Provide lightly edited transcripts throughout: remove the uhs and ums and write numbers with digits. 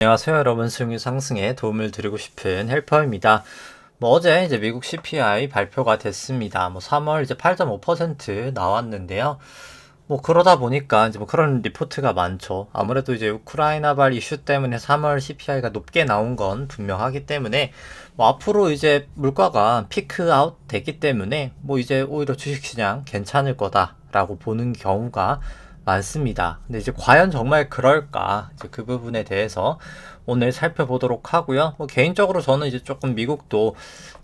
안녕하세요 여러분, 수익률 상승에 도움을 드리고 싶은 헬퍼입니다. 어제 이제 미국 CPI 발표가 됐습니다. 3월 이제 8.5% 나왔는데요. 그러다 보니까 이제 그런 리포트가 많죠. 아무래도 이제 우크라이나발 이슈 때문에 3월 CPI가 높게 나온 건 분명하기 때문에 앞으로 이제 물가가 피크 아웃 됐기 때문에 이제 오히려 주식시장 괜찮을 거다라고 보는 경우가 많습니다. 근데 이제 과연 정말 그럴까? 이제 그 부분에 대해서 오늘 살펴보도록 하고요. 개인적으로 저는 이제 조금 미국도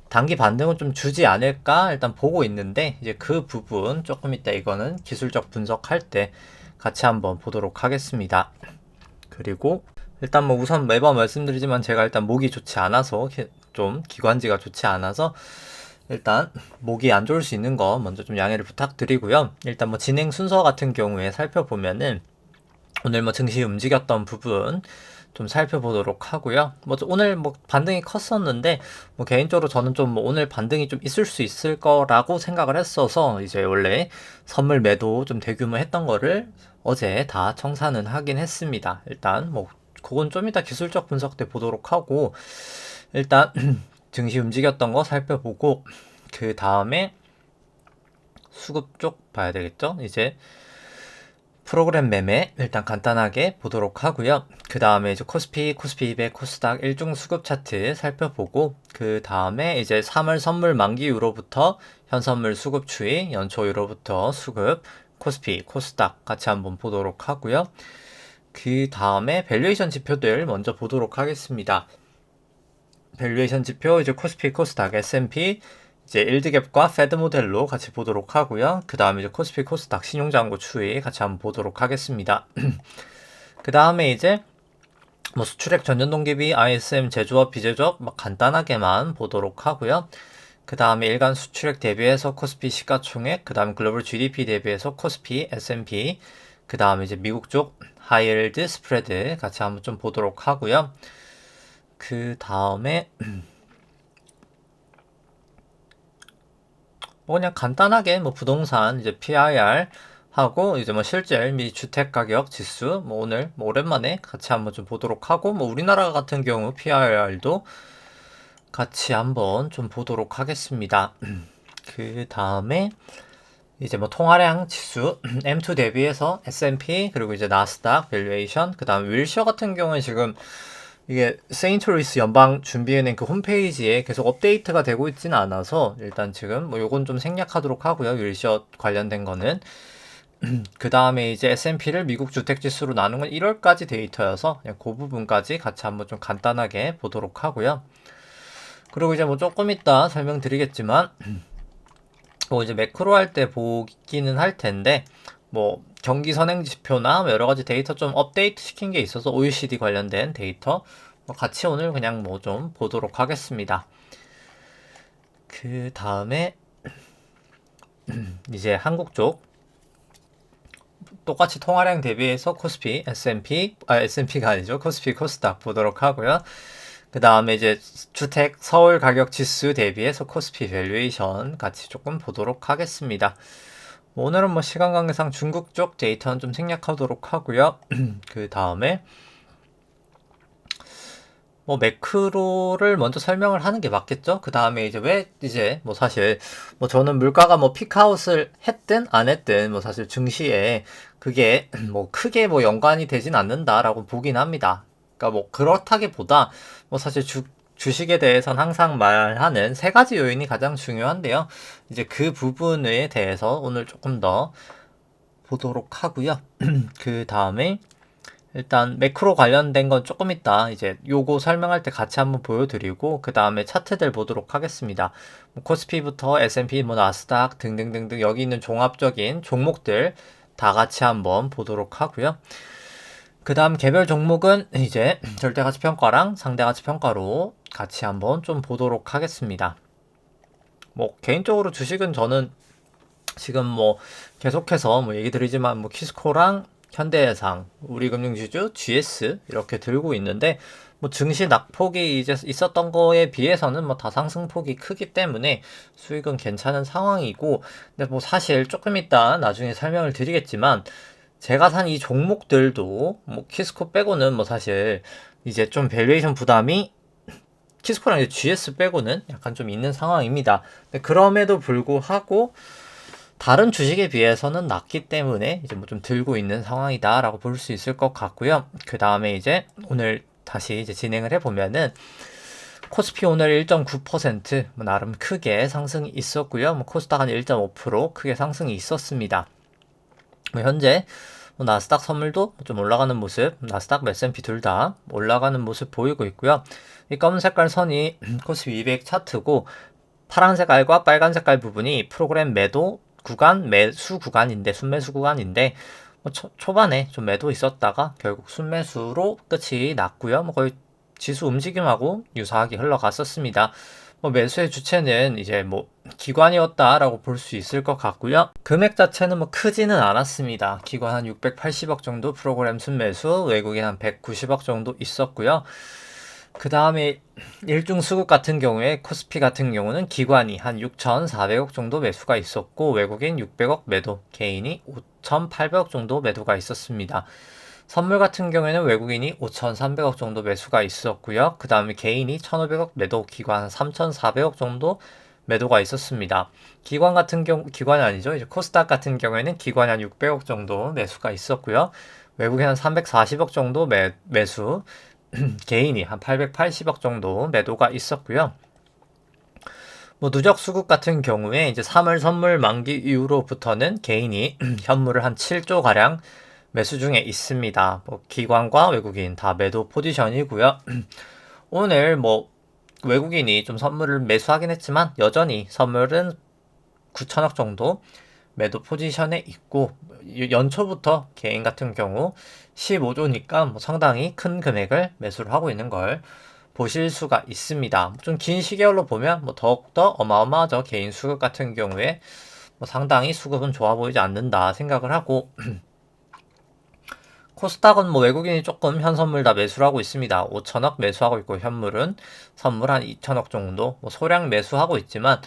단기 반등은 좀 주지 않을까 일단 보고 있는데, 이제 그 부분 조금 이따 이거는 기술적 분석할 때 같이 한번 보도록 하겠습니다. 그리고 일단 우선 매번 말씀드리지만 제가 일단 목이 좋지 않아서, 좀 기관지가 좋지 않아서 일단 목이 안 좋을 수 있는 거 먼저 좀 양해를 부탁드리고요. 일단 진행 순서 같은 경우에 살펴보면은 오늘 증시 움직였던 부분 좀 살펴보도록 하고요. 오늘 반등이 컸었는데 개인적으로 저는 좀 오늘 반등이 좀 있을 수 있을 거라고 생각을 했어서 이제 원래 선물 매도 좀 대규모 했던 거를 어제 다 청산은 하긴 했습니다. 일단 그건 좀 이따 기술적 분석 때 보도록 하고, 일단 증시 움직였던 거 살펴보고 그 다음에 수급 쪽 봐야 되겠죠? 이제 프로그램 매매 일단 간단하게 보도록 하고요. 그 다음에 이제 코스피 200, 코스닥 일중 수급 차트 살펴보고, 그 다음에 이제 3월 선물 만기 이후로부터 현선물 수급 추이, 연초 이후로부터 수급, 코스피, 코스닥 같이 한번 보도록 하고요. 그 다음에 밸류에이션 지표들 먼저 보도록 하겠습니다. 밸류에이션 지표 이제 코스피, 코스닥, S&P 이제 일드갭과 패드 모델로 같이 보도록 하고요. 그 다음에 이제 코스피, 코스닥 신용장고 추이 같이 한번 보도록 하겠습니다. 그 다음에 이제 수출액 전년동기비, ISM 제조업, 비제조업 간단하게만 보도록 하고요. 그 다음에 일간 수출액 대비해서 코스피 시가총액, 그 다음에 글로벌 GDP 대비해서 코스피, S&P, 그 다음에 이제 미국 쪽 하이힐드 스프레드 같이 한번 좀 보도록 하고요. 그 다음에 그냥 간단하게 부동산 이제 PIR 하고 이제 실질 미 주택 가격 지수 오늘 오랜만에 같이 한번 좀 보도록 하고, 우리나라 같은 경우 PIR도 같이 한번 좀 보도록 하겠습니다. 그 다음에 이제 통화량 지수 M2 대비해서 S&P 그리고 이제 나스닥 밸류에이션, 그 다음 윌셔 같은 경우는 지금 이게 세인트루이스 연방 준비은행 그 홈페이지에 계속 업데이트가 되고 있지는 않아서 일단 지금 요건 좀 생략하도록 하고요. 윌셔 관련된 거는. 그 다음에 이제 S&P를 미국 주택지수로 나눈 건 1월까지 데이터여서 그냥 그 부분까지 같이 한번 좀 간단하게 보도록 하고요. 그리고 이제 조금 이따 설명드리겠지만 이제 매크로 할 때 보기는 할 텐데 경기 선행 지표나 여러 가지 데이터 좀 업데이트 시킨 게 있어서 OECD 관련된 데이터 같이 오늘 그냥 좀 보도록 하겠습니다. 그 다음에 이제 한국 쪽 똑같이 통화량 대비해서 코스피, S&P가 아니죠. 코스피, 코스닥 보도록 하고요. 그 다음에 이제 주택 서울 가격 지수 대비해서 코스피 밸류에이션 같이 조금 보도록 하겠습니다. 오늘은 시간 관계상 중국 쪽 데이터는 좀 생략하도록 하고요. 그 다음에 매크로를 먼저 설명을 하는 게 맞겠죠? 그 다음에 이제 왜 이제 사실 저는 물가가 피크아웃을 했든 안 했든 사실 증시에 그게 크게 연관이 되진 않는다라고 보긴 합니다. 그러니까 그렇다기보다 사실 주식에 대해서는 항상 말하는 세 가지 요인이 가장 중요한데요. 이제 그 부분에 대해서 오늘 조금 더 보도록 하고요. 그 다음에 일단 매크로 관련된 건 조금 이따 이제 요거 설명할 때 같이 한번 보여드리고, 그 다음에 차트들 보도록 하겠습니다. 코스피부터 S&P, 나스닥 등등등등 여기 있는 종합적인 종목들 다 같이 한번 보도록 하고요. 그 다음 개별 종목은 이제 절대가치평가랑 상대가치평가로 같이 한번 좀 보도록 하겠습니다. 개인적으로 주식은 저는 지금 계속해서 얘기 드리지만 키스코랑 현대해상, 우리금융지주, GS 이렇게 들고 있는데 증시 낙폭이 이제 있었던 거에 비해서는 다 상승폭이 크기 때문에 수익은 괜찮은 상황이고, 근데 사실 조금 이따 나중에 설명을 드리겠지만 제가 산 이 종목들도 키스코 빼고는 사실 이제 좀 밸류에이션 부담이 키스코랑 이제 GS 빼고는 약간 좀 있는 상황입니다. 근데 그럼에도 불구하고 다른 주식에 비해서는 낮기 때문에 이제 뭐 좀 들고 있는 상황이다라고 볼 수 있을 것 같고요. 그 다음에 이제 오늘 다시 이제 진행을 해보면은 코스피 오늘 1.9% 뭐 나름 크게 상승이 있었고요. 뭐 코스닥 한 1.5% 크게 상승이 있었습니다. 뭐 현재 뭐 나스닥 선물도 좀 올라가는 모습, 나스닥, S&P 둘 다 올라가는 모습 보이고 있고요. 이 검은 색깔 선이 코스피 200 차트고 파란 색깔과 빨간 색깔 부분이 프로그램 매도 구간, 매수 구간인데 순매수 구간인데 뭐 초반에 좀 매도 있었다가 결국 순매수로 끝이 났고요. 뭐 거의 지수 움직임하고 유사하게 흘러갔었습니다. 뭐 매수의 주체는 이제 뭐 기관이었다라고 볼 수 있을 것 같고요. 금액 자체는 뭐 크지는 않았습니다. 기관 한 680억 정도 프로그램 순매수, 외국인 한 190억 정도 있었고요. 그 다음에 일중 수급 같은 경우에 코스피 같은 경우는 기관이 한 6,400억 정도 매수가 있었고 외국인 600억 매도, 개인이 5,800억 정도 매도가 있었습니다. 선물 같은 경우에는 외국인이 5,300억 정도 매수가 있었고요. 그 다음에 개인이 1,500억 매도, 기관 3,400억 정도 매도가 있었습니다. 기관 같은 경우, 기관이 아니죠. 이제 코스닥 같은 경우에는 기관이 한 600억 정도 매수가 있었고요. 외국인 한 340억 정도 매수, 개인이 한 880억 정도 매도가 있었고요. 뭐 누적 수급 같은 경우에 이제 3월 선물 만기 이후로부터는 개인이 현물을 한 7조 가량 매수 중에 있습니다. 뭐 기관과 외국인 다 매도 포지션이고요. 오늘 뭐 외국인이 좀 선물을 매수하긴 했지만 여전히 선물은 9천억 정도 매도 포지션에 있고 연초부터 개인 같은 경우 15조니까 뭐 상당히 큰 금액을 매수를 하고 있는 걸 보실 수가 있습니다. 좀 긴 시계열로 보면 뭐 더욱더 어마어마하죠. 개인 수급 같은 경우에 뭐 상당히 수급은 좋아 보이지 않는다 생각을 하고 코스닥은 뭐 외국인이 조금 현선물 다 매수를 하고 있습니다. 5천억 매수하고 있고 현물은 선물 한 2천억 정도 뭐 소량 매수하고 있지만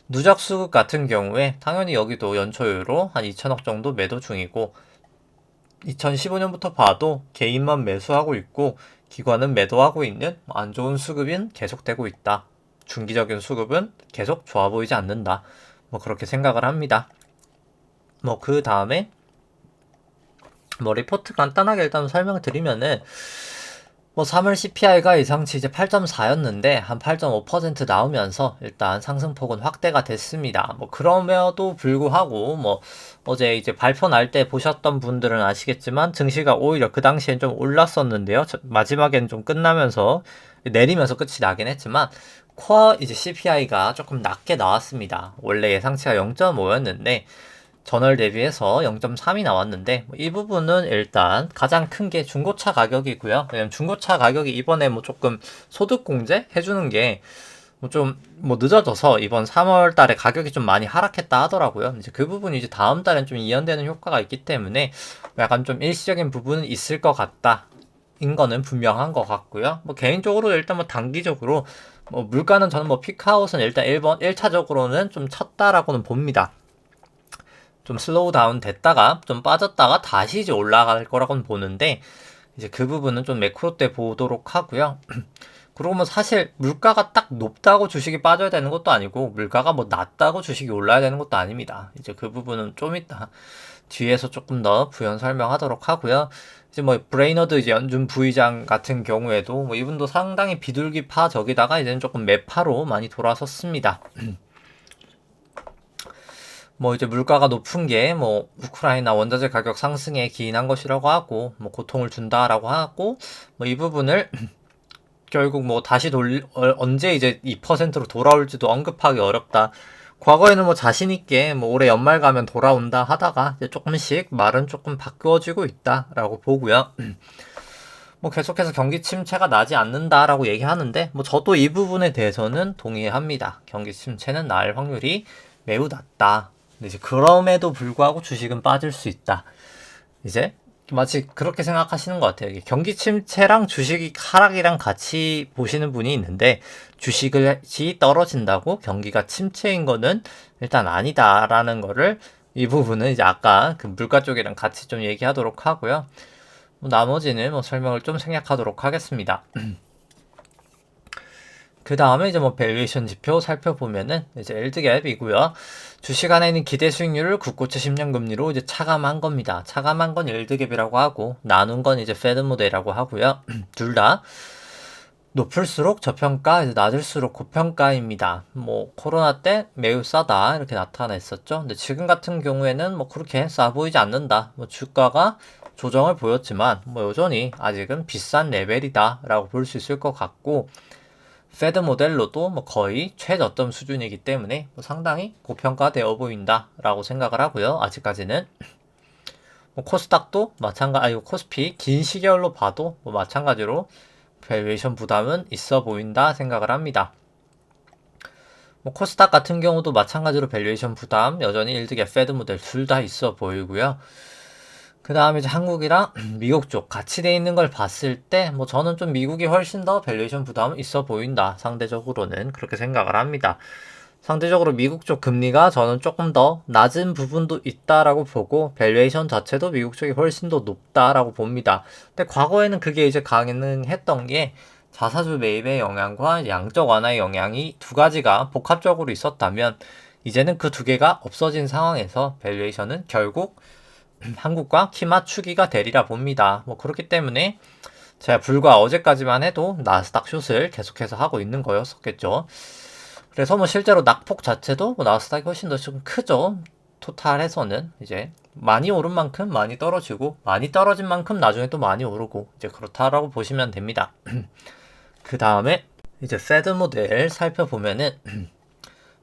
누적 수급 같은 경우에 당연히 여기도 연초율로 한 2천억 정도 매도 중이고 2015년부터 봐도 개인만 매수하고 있고 기관은 매도하고 있는 안 좋은 수급인 계속되고 있다. 중기적인 수급은 계속 좋아 보이지 않는다. 뭐 그렇게 생각을 합니다. 뭐 그 다음에 뭐 리포트 간단하게 일단 설명을 드리면은 뭐 3월 CPI가 예상치 이제 8.4였는데 한 8.5% 나오면서 일단 상승폭은 확대가 됐습니다. 뭐 그럼에도 불구하고 뭐 어제 이제 발표 날 때 보셨던 분들은 아시겠지만 증시가 오히려 그 당시엔 좀 올랐었는데요. 마지막엔 좀 끝나면서 내리면서 끝이 나긴 했지만 코어 이제 CPI가 조금 낮게 나왔습니다. 원래 예상치가 0.5였는데 전월 대비해서 0.3이 나왔는데 이 부분은 일단 가장 큰 게 중고차 가격이고요. 왜냐면 중고차 가격이 이번에 뭐 조금 소득 공제 해주는 게 뭐 좀 뭐 늦어져서 이번 3월 달에 가격이 좀 많이 하락했다 하더라고요. 이제 그 부분이 이제 다음 달엔 좀 이연되는 효과가 있기 때문에 약간 좀 일시적인 부분은 있을 것 같다. 인 거는 분명한 것 같고요. 뭐 개인적으로 일단 뭐 단기적으로 뭐 물가는 저는 뭐 피크아웃은 일단 1차적으로는 좀 쳤다라고는 봅니다. 좀 슬로우 다운 됐다가 좀 빠졌다가 다시 이제 올라갈 거라고는 보는데 이제 그 부분은 좀 매크로 때 보도록 하고요. 그리고 뭐 사실 물가가 딱 높다고 주식이 빠져야 되는 것도 아니고 물가가 뭐 낮다고 주식이 올라야 되는 것도 아닙니다. 이제 그 부분은 좀 이따 뒤에서 조금 더 부연 설명하도록 하고요. 이제 뭐 브레이너드 이제 연준 부의장 같은 경우에도 뭐 이분도 상당히 비둘기파 저기다가 이제는 조금 매파로 많이 돌아섰습니다. 뭐 이제 물가가 높은 게 뭐 우크라이나 원자재 가격 상승에 기인한 것이라고 하고 뭐 고통을 준다라고 하고 뭐 이 부분을 결국 뭐 다시 언제 이제 2%로 돌아올지도 언급하기 어렵다. 과거에는 뭐 자신 있게 뭐 올해 연말 가면 돌아온다 하다가 이제 조금씩 말은 조금 바꾸어지고 있다라고 보고요. 뭐 계속해서 경기 침체가 나지 않는다라고 얘기하는데 뭐 저도 이 부분에 대해서는 동의합니다. 경기 침체는 날 확률이 매우 낮다. 근데 이제 그럼에도 불구하고 주식은 빠질 수 있다. 이제 마치 그렇게 생각하시는 것 같아요. 경기 침체랑 주식이 하락이랑 같이 보시는 분이 있는데 주식이 떨어진다고 경기가 침체인 거는 일단 아니다라는 거를 이 부분은 이제 아까 그 물가 쪽이랑 같이 좀 얘기하도록 하고요. 나머지는 설명을 좀 생략하도록 하겠습니다. 그 다음에 이제 밸류에이션 지표 살펴보면은 이제 LD갭이고요. 주식 안에 있는 기대 수익률을 국고채 10년 금리로 이제 차감한 겁니다. 차감한 건 LD갭이라고 하고 나눈 건 이제 페드 모델이라고 하고요. 둘 다 높을수록 저평가, 이제 낮을수록 고평가입니다. 코로나 때 매우 싸다 이렇게 나타났었죠. 근데 지금 같은 경우에는 그렇게 싸 보이지 않는다. 주가가 조정을 보였지만 여전히 아직은 비싼 레벨이다라고 볼 수 있을 것 같고. 페드 모델로도 거의 최저점 수준이기 때문에 상당히 고평가되어 보인다 라고 생각을 하고요. 아직까지는 코스닥도 마찬가지, 코스피 긴 시계열로 봐도 마찬가지로 밸류에이션 부담은 있어 보인다 생각을 합니다. 코스닥 같은 경우도 마찬가지로 밸류에이션 부담 여전히 1득의 페드 모델 둘 다 있어 보이고요. 그 다음에 이제 한국이랑 미국 쪽 같이 돼 있는 걸 봤을 때 저는 좀 미국이 훨씬 더 밸류에이션 부담은 있어 보인다. 상대적으로는 그렇게 생각을 합니다. 상대적으로 미국 쪽 금리가 저는 조금 더 낮은 부분도 있다라고 보고 밸류에이션 자체도 미국 쪽이 훨씬 더 높다라고 봅니다. 근데 과거에는 그게 이제 가능했던 게 자사주 매입의 영향과 양적 완화의 영향이 두 가지가 복합적으로 있었다면 이제는 그 두 개가 없어진 상황에서 밸류에이션은 결국 한국과 키 맞추기가 되리라 봅니다. 그렇기 때문에 제가 불과 어제까지만 해도 나스닥 숏을 계속해서 하고 있는 거였었겠죠. 그래서 실제로 낙폭 자체도 나스닥이 훨씬 더 좀 크죠. 토탈에서는 이제 많이 오른 만큼 많이 떨어지고 많이 떨어진 만큼 나중에 또 많이 오르고 이제 그렇다라고 보시면 됩니다. 그 다음에 이제 페드 모델 살펴보면은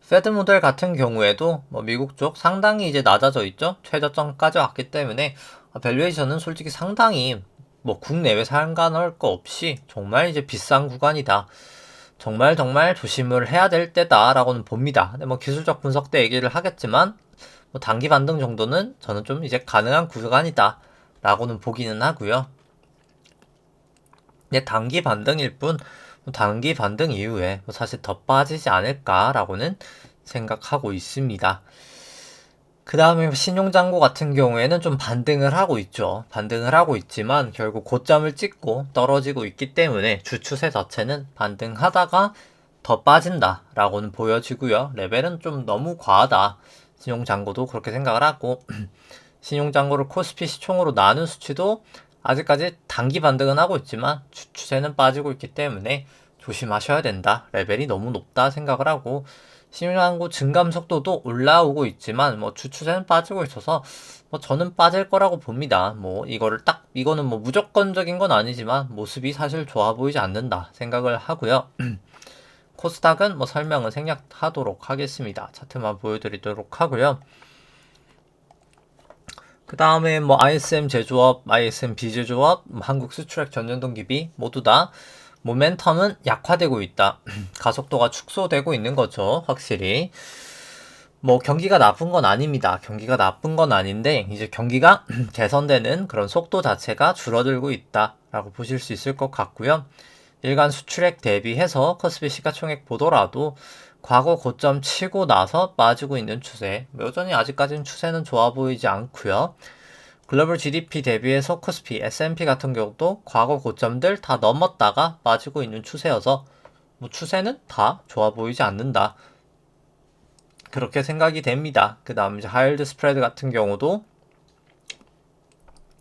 페드 모델 같은 경우에도 미국 쪽 상당히 이제 낮아져 있죠. 최저점까지 왔기 때문에 밸류에이션은 솔직히 상당히 국내외 상관할 거 없이 정말 이제 비싼 구간이다. 정말 조심을 해야 될 때다라고는 봅니다. 근데 기술적 분석 때 얘기를 하겠지만 단기 반등 정도는 저는 좀 이제 가능한 구간이다 라고는 보기는 하고요. 근데 단기 반등일 뿐 단기 반등 이후에 사실 더 빠지지 않을까라고는 생각하고 있습니다. 그 다음에 신용장고 같은 경우에는 좀 반등을 하고 있죠. 반등을 하고 있지만 결국 고점을 찍고 떨어지고 있기 때문에 주 추세 자체는 반등하다가 더 빠진다 라고는 보여지고요. 레벨은 좀 너무 과하다. 신용장고도 그렇게 생각을 하고 신용장고를 코스피 시총으로 나눈 수치도 아직까지 단기 반등은 하고 있지만 주 추세는 빠지고 있기 때문에 조심하셔야 된다. 레벨이 너무 높다 생각을 하고 신용장고 증감 속도도 올라오고 있지만 주 추세는 빠지고 있어서 저는 빠질 거라고 봅니다. 이거는 무조건적인 건 아니지만 모습이 사실 좋아 보이지 않는다 생각을 하고요. 코스닥은 설명을 생략하도록 하겠습니다. 차트만 보여드리도록 하고요. 그 다음에 ISM 제조업, ISM 비제조업, 한국 수출액 전년동기비 모두 다 모멘텀은 약화되고 있다. 가속도가 축소되고 있는 거죠. 확실히. 경기가 나쁜 건 아닙니다. 경기가 나쁜 건 아닌데 이제 경기가 개선되는 그런 속도 자체가 줄어들고 있다라고 보실 수 있을 것 같고요. 일간 수출액 대비해서 코스피 시가총액 보더라도 과거 고점 치고 나서 빠지고 있는 추세. 여전히 아직까지는 추세는 좋아 보이지 않고요. 글로벌 GDP 대비해서 코스피, S&P 같은 경우도 과거 고점들 다 넘었다가 빠지고 있는 추세여서 추세는 다 좋아 보이지 않는다. 그렇게 생각이 됩니다. 그 다음 이제 하이힐드 스프레드 같은 경우도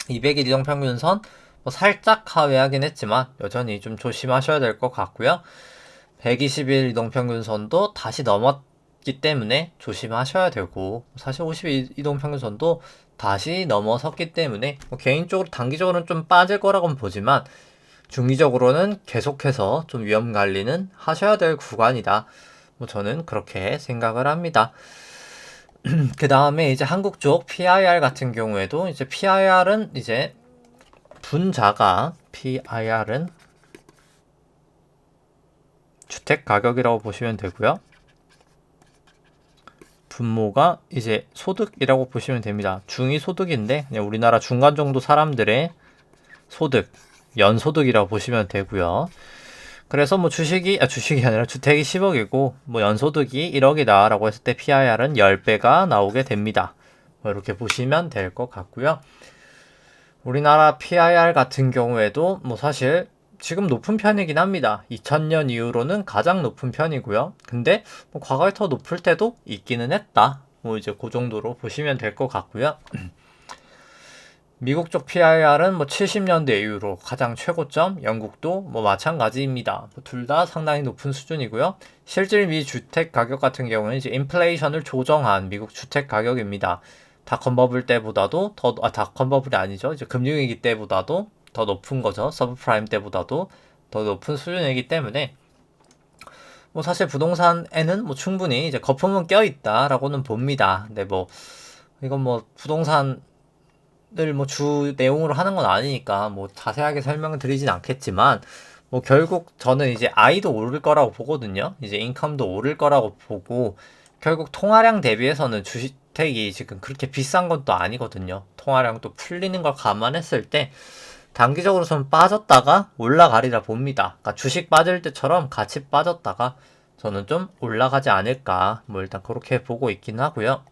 200일 이동평균선 살짝 하회하긴 했지만 여전히 좀 조심하셔야 될 것 같고요. 120일 이동평균선도 다시 넘었기 때문에 조심하셔야 되고 사실 50일 이동평균선도 다시 넘어섰기 때문에 개인적으로 단기적으로는 좀 빠질 거라고는 보지만 중기적으로는 계속해서 좀 위험 관리는 하셔야 될 구간이다. 저는 그렇게 생각을 합니다. 그 다음에 이제 한국 쪽 PIR 같은 경우에도 이제 PIR은 이제 분자가 PIR은 주택 가격이라고 보시면 되고요. 분모가 이제 소득이라고 보시면 됩니다. 중위 소득인데 그냥 우리나라 중간 정도 사람들의 소득, 연소득이라고 보시면 되고요. 그래서 주식이 아니라 주택이 10억이고 연소득이 1억이다 라고 했을 때 PIR은 10배가 나오게 됩니다. 이렇게 보시면 될 것 같고요. 우리나라 PIR 같은 경우에도 뭐 사실 지금 높은 편이긴 합니다. 2000년 이후로는 가장 높은 편이고요. 근데 뭐 과거에 더 높을 때도 있기는 했다. 뭐 이제 그 정도로 보시면 될 것 같고요. 미국 쪽 PIR은 뭐 70년대 이후로 가장 최고점, 영국도 뭐 마찬가지입니다. 둘 다 상당히 높은 수준이고요. 실질 미 주택 가격 같은 경우는 이제 인플레이션을 조정한 미국 주택 가격입니다. 닷컴 버블 때보다도 닷컴 버블이 아니죠. 이제 금융위기 때보다도 더 높은 거죠. 서브프라임 때보다도 더 높은 수준이기 때문에 뭐 사실 부동산에는 뭐 충분히 이제 거품은 껴있다라고는 봅니다. 근데 뭐 이건 뭐 부동산 늘 뭐 주 내용으로 하는 건 아니니까 뭐 자세하게 설명을 드리진 않겠지만 뭐 결국 저는 이제 아이도 오를 거라고 보거든요. 이제 인컴도 오를 거라고 보고 결국 통화량 대비해서는 주택이 지금 그렇게 비싼 건 또 아니거든요. 통화량 또 풀리는 걸 감안했을 때 단기적으로 좀 빠졌다가 올라가리라 봅니다. 그러니까 주식 빠질 때처럼 같이 빠졌다가 저는 좀 올라가지 않을까 뭐 일단 그렇게 보고 있긴 하고요.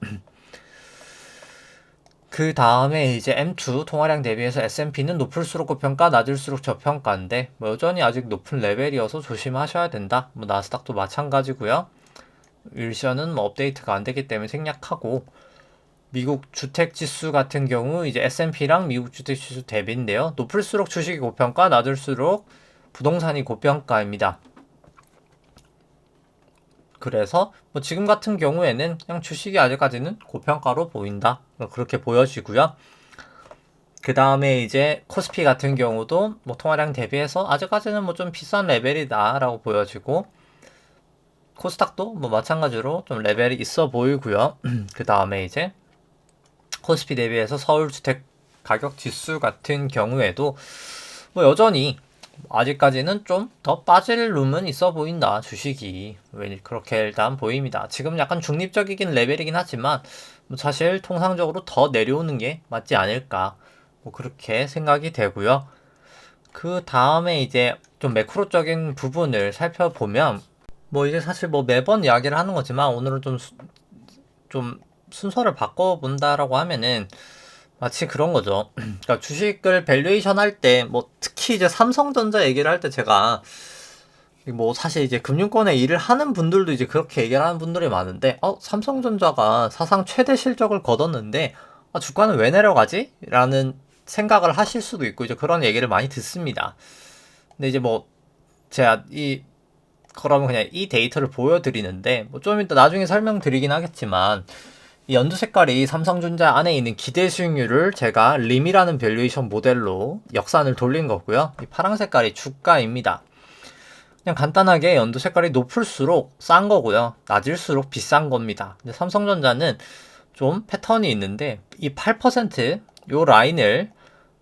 그 다음에 이제 M2 통화량 대비해서 S&P는 높을수록 고평가, 낮을수록 저평가인데 뭐 여전히 아직 높은 레벨이어서 조심하셔야 된다. 뭐 나스닥도 마찬가지고요. 윌션은 뭐 업데이트가 안 되기 때문에 생략하고 미국 주택 지수 같은 경우 이제 S&P랑 미국 주택 지수 대비인데요. 높을수록 주식이 고평가, 낮을수록 부동산이 고평가입니다. 그래서 뭐 지금 같은 경우에는 그냥 주식이 아직까지는 고평가로 보인다. 그렇게 보여지고요. 그 다음에 이제 코스피 같은 경우도 뭐 통화량 대비해서 아직까지는 뭐 좀 비싼 레벨이다 라고 보여지고 코스닥도 뭐 마찬가지로 좀 레벨이 있어 보이고요. 그 다음에 이제 코스피 대비해서 서울 주택 가격 지수 같은 경우에도 뭐 여전히 아직까지는 좀 더 빠질 룸은 있어 보인다. 주식이 왜 그렇게 일단 보입니다. 지금 약간 중립적이긴 레벨이긴 하지만 뭐 사실 통상적으로 더 내려오는 게 맞지 않을까 뭐 그렇게 생각이 되고요. 그 다음에 이제 좀 매크로적인 부분을 살펴보면 뭐 이제 사실 뭐 매번 이야기를 하는 거지만 오늘은 좀 순서를 바꿔본다라고 하면은 마치 그런 거죠. 그러니까 주식을 밸류에이션 할 때 뭐 특히 이제 삼성전자 얘기를 할 때 제가 뭐 사실 이제 금융권에 일을 하는 분들도 이제 그렇게 얘기를 하는 분들이 많은데 삼성전자가 사상 최대 실적을 거뒀는데 주가는 왜 내려가지? 라는 생각을 하실 수도 있고 이제 그런 얘기를 많이 듣습니다. 근데 이제 뭐 제가 그러면 그냥 이 데이터를 보여드리는데 뭐 좀 이따 나중에 설명드리긴 하겠지만 이 연두 색깔이 삼성전자 안에 있는 기대 수익률을 제가 림이라는 밸류에이션 모델로 역산을 돌린 거고요. 이 파란 색깔이 주가입니다. 그냥 간단하게 연두 색깔이 높을수록 싼 거고요. 낮을수록 비싼 겁니다. 근데 삼성전자는 좀 패턴이 있는데 이 8%요 라인을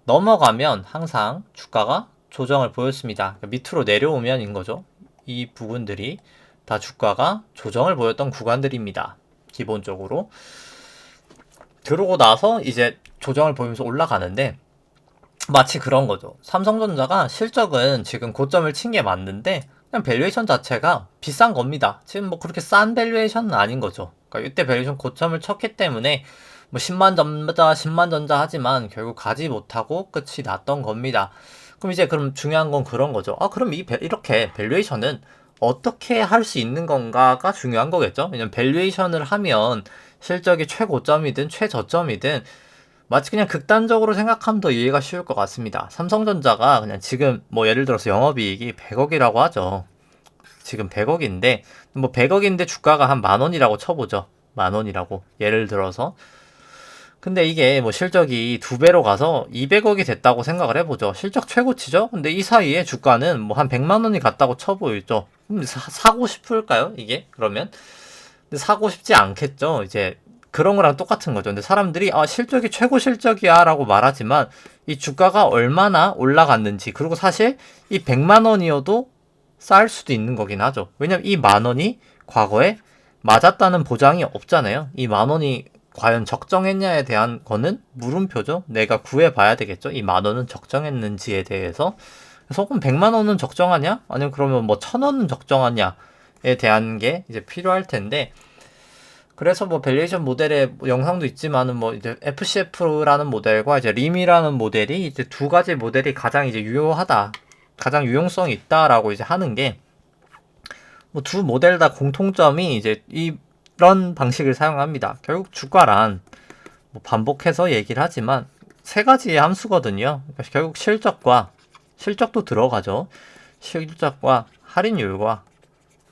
넘어가면 항상 주가가 조정을 보였습니다. 그러니까 밑으로 내려오면인 거죠. 이 부분들이 다 주가가 조정을 보였던 구간들입니다. 기본적으로. 그러고 나서 이제 조정을 보이면서 올라가는데 마치 그런 거죠. 삼성전자가 실적은 지금 고점을 친 게 맞는데 그냥 밸류에이션 자체가 비싼 겁니다. 지금 뭐 그렇게 싼 밸류에이션은 아닌 거죠. 그러니까 이때 밸류에이션 고점을 쳤기 때문에 뭐 10만 전자, 10만 전자 하지만 결국 가지 못하고 끝이 났던 겁니다. 그럼 중요한 건 그런 거죠. 그럼 이렇게 밸류에이션은 어떻게 할 수 있는 건가가 중요한 거겠죠. 왜냐면 밸류에이션을 하면 실적이 최고점이든 최저점이든 마치 그냥 극단적으로 생각하면 더 이해가 쉬울 것 같습니다. 삼성전자가 그냥 지금 뭐 예를 들어서 영업이익이 100억이라고 하죠. 지금 100억인데 뭐 100억인데 주가가 한 10,000원이라고 쳐보죠. 10,000원이라고 예를 들어서. 근데 이게 뭐 실적이 2배로 가서 200억이 됐다고 생각을 해보죠. 실적 최고치죠? 근데 이 사이에 주가는 뭐 한 100만원이 갔다고 쳐보이죠. 그럼 사고 싶을까요? 이게? 그러면? 근데 사고 싶지 않겠죠. 이제 그런 거랑 똑같은 거죠. 근데 사람들이 실적이 최고 실적이야 라고 말하지만 이 주가가 얼마나 올라갔는지 그리고 사실 이 100만 원이어도 쌀 수도 있는 거긴 하죠. 왜냐면 이 만 원이 과거에 맞았다는 보장이 없잖아요. 이 만 원이 과연 적정했냐에 대한 거는 물음표죠. 내가 구해봐야 되겠죠. 이 만 원은 적정했는지에 대해서. 그래서 그럼 100만 원은 적정하냐? 아니면 그러면 뭐 1,000원은 적정하냐에 대한 게 이제 필요할 텐데 그래서 뭐 밸류에이션 모델의 뭐 영상도 있지만은 뭐 이제 FCF라는 모델과 이제 림이라는 모델이 이제 두 가지 모델이 가장 이제 유효하다, 가장 유용성이 있다라고 이제 하는 게 뭐 두 모델 다 공통점이 이제 이런 방식을 사용합니다. 결국 주가란 뭐 반복해서 얘기를 하지만 세 가지의 함수거든요. 그러니까 결국 실적도 들어가죠. 실적과 할인율과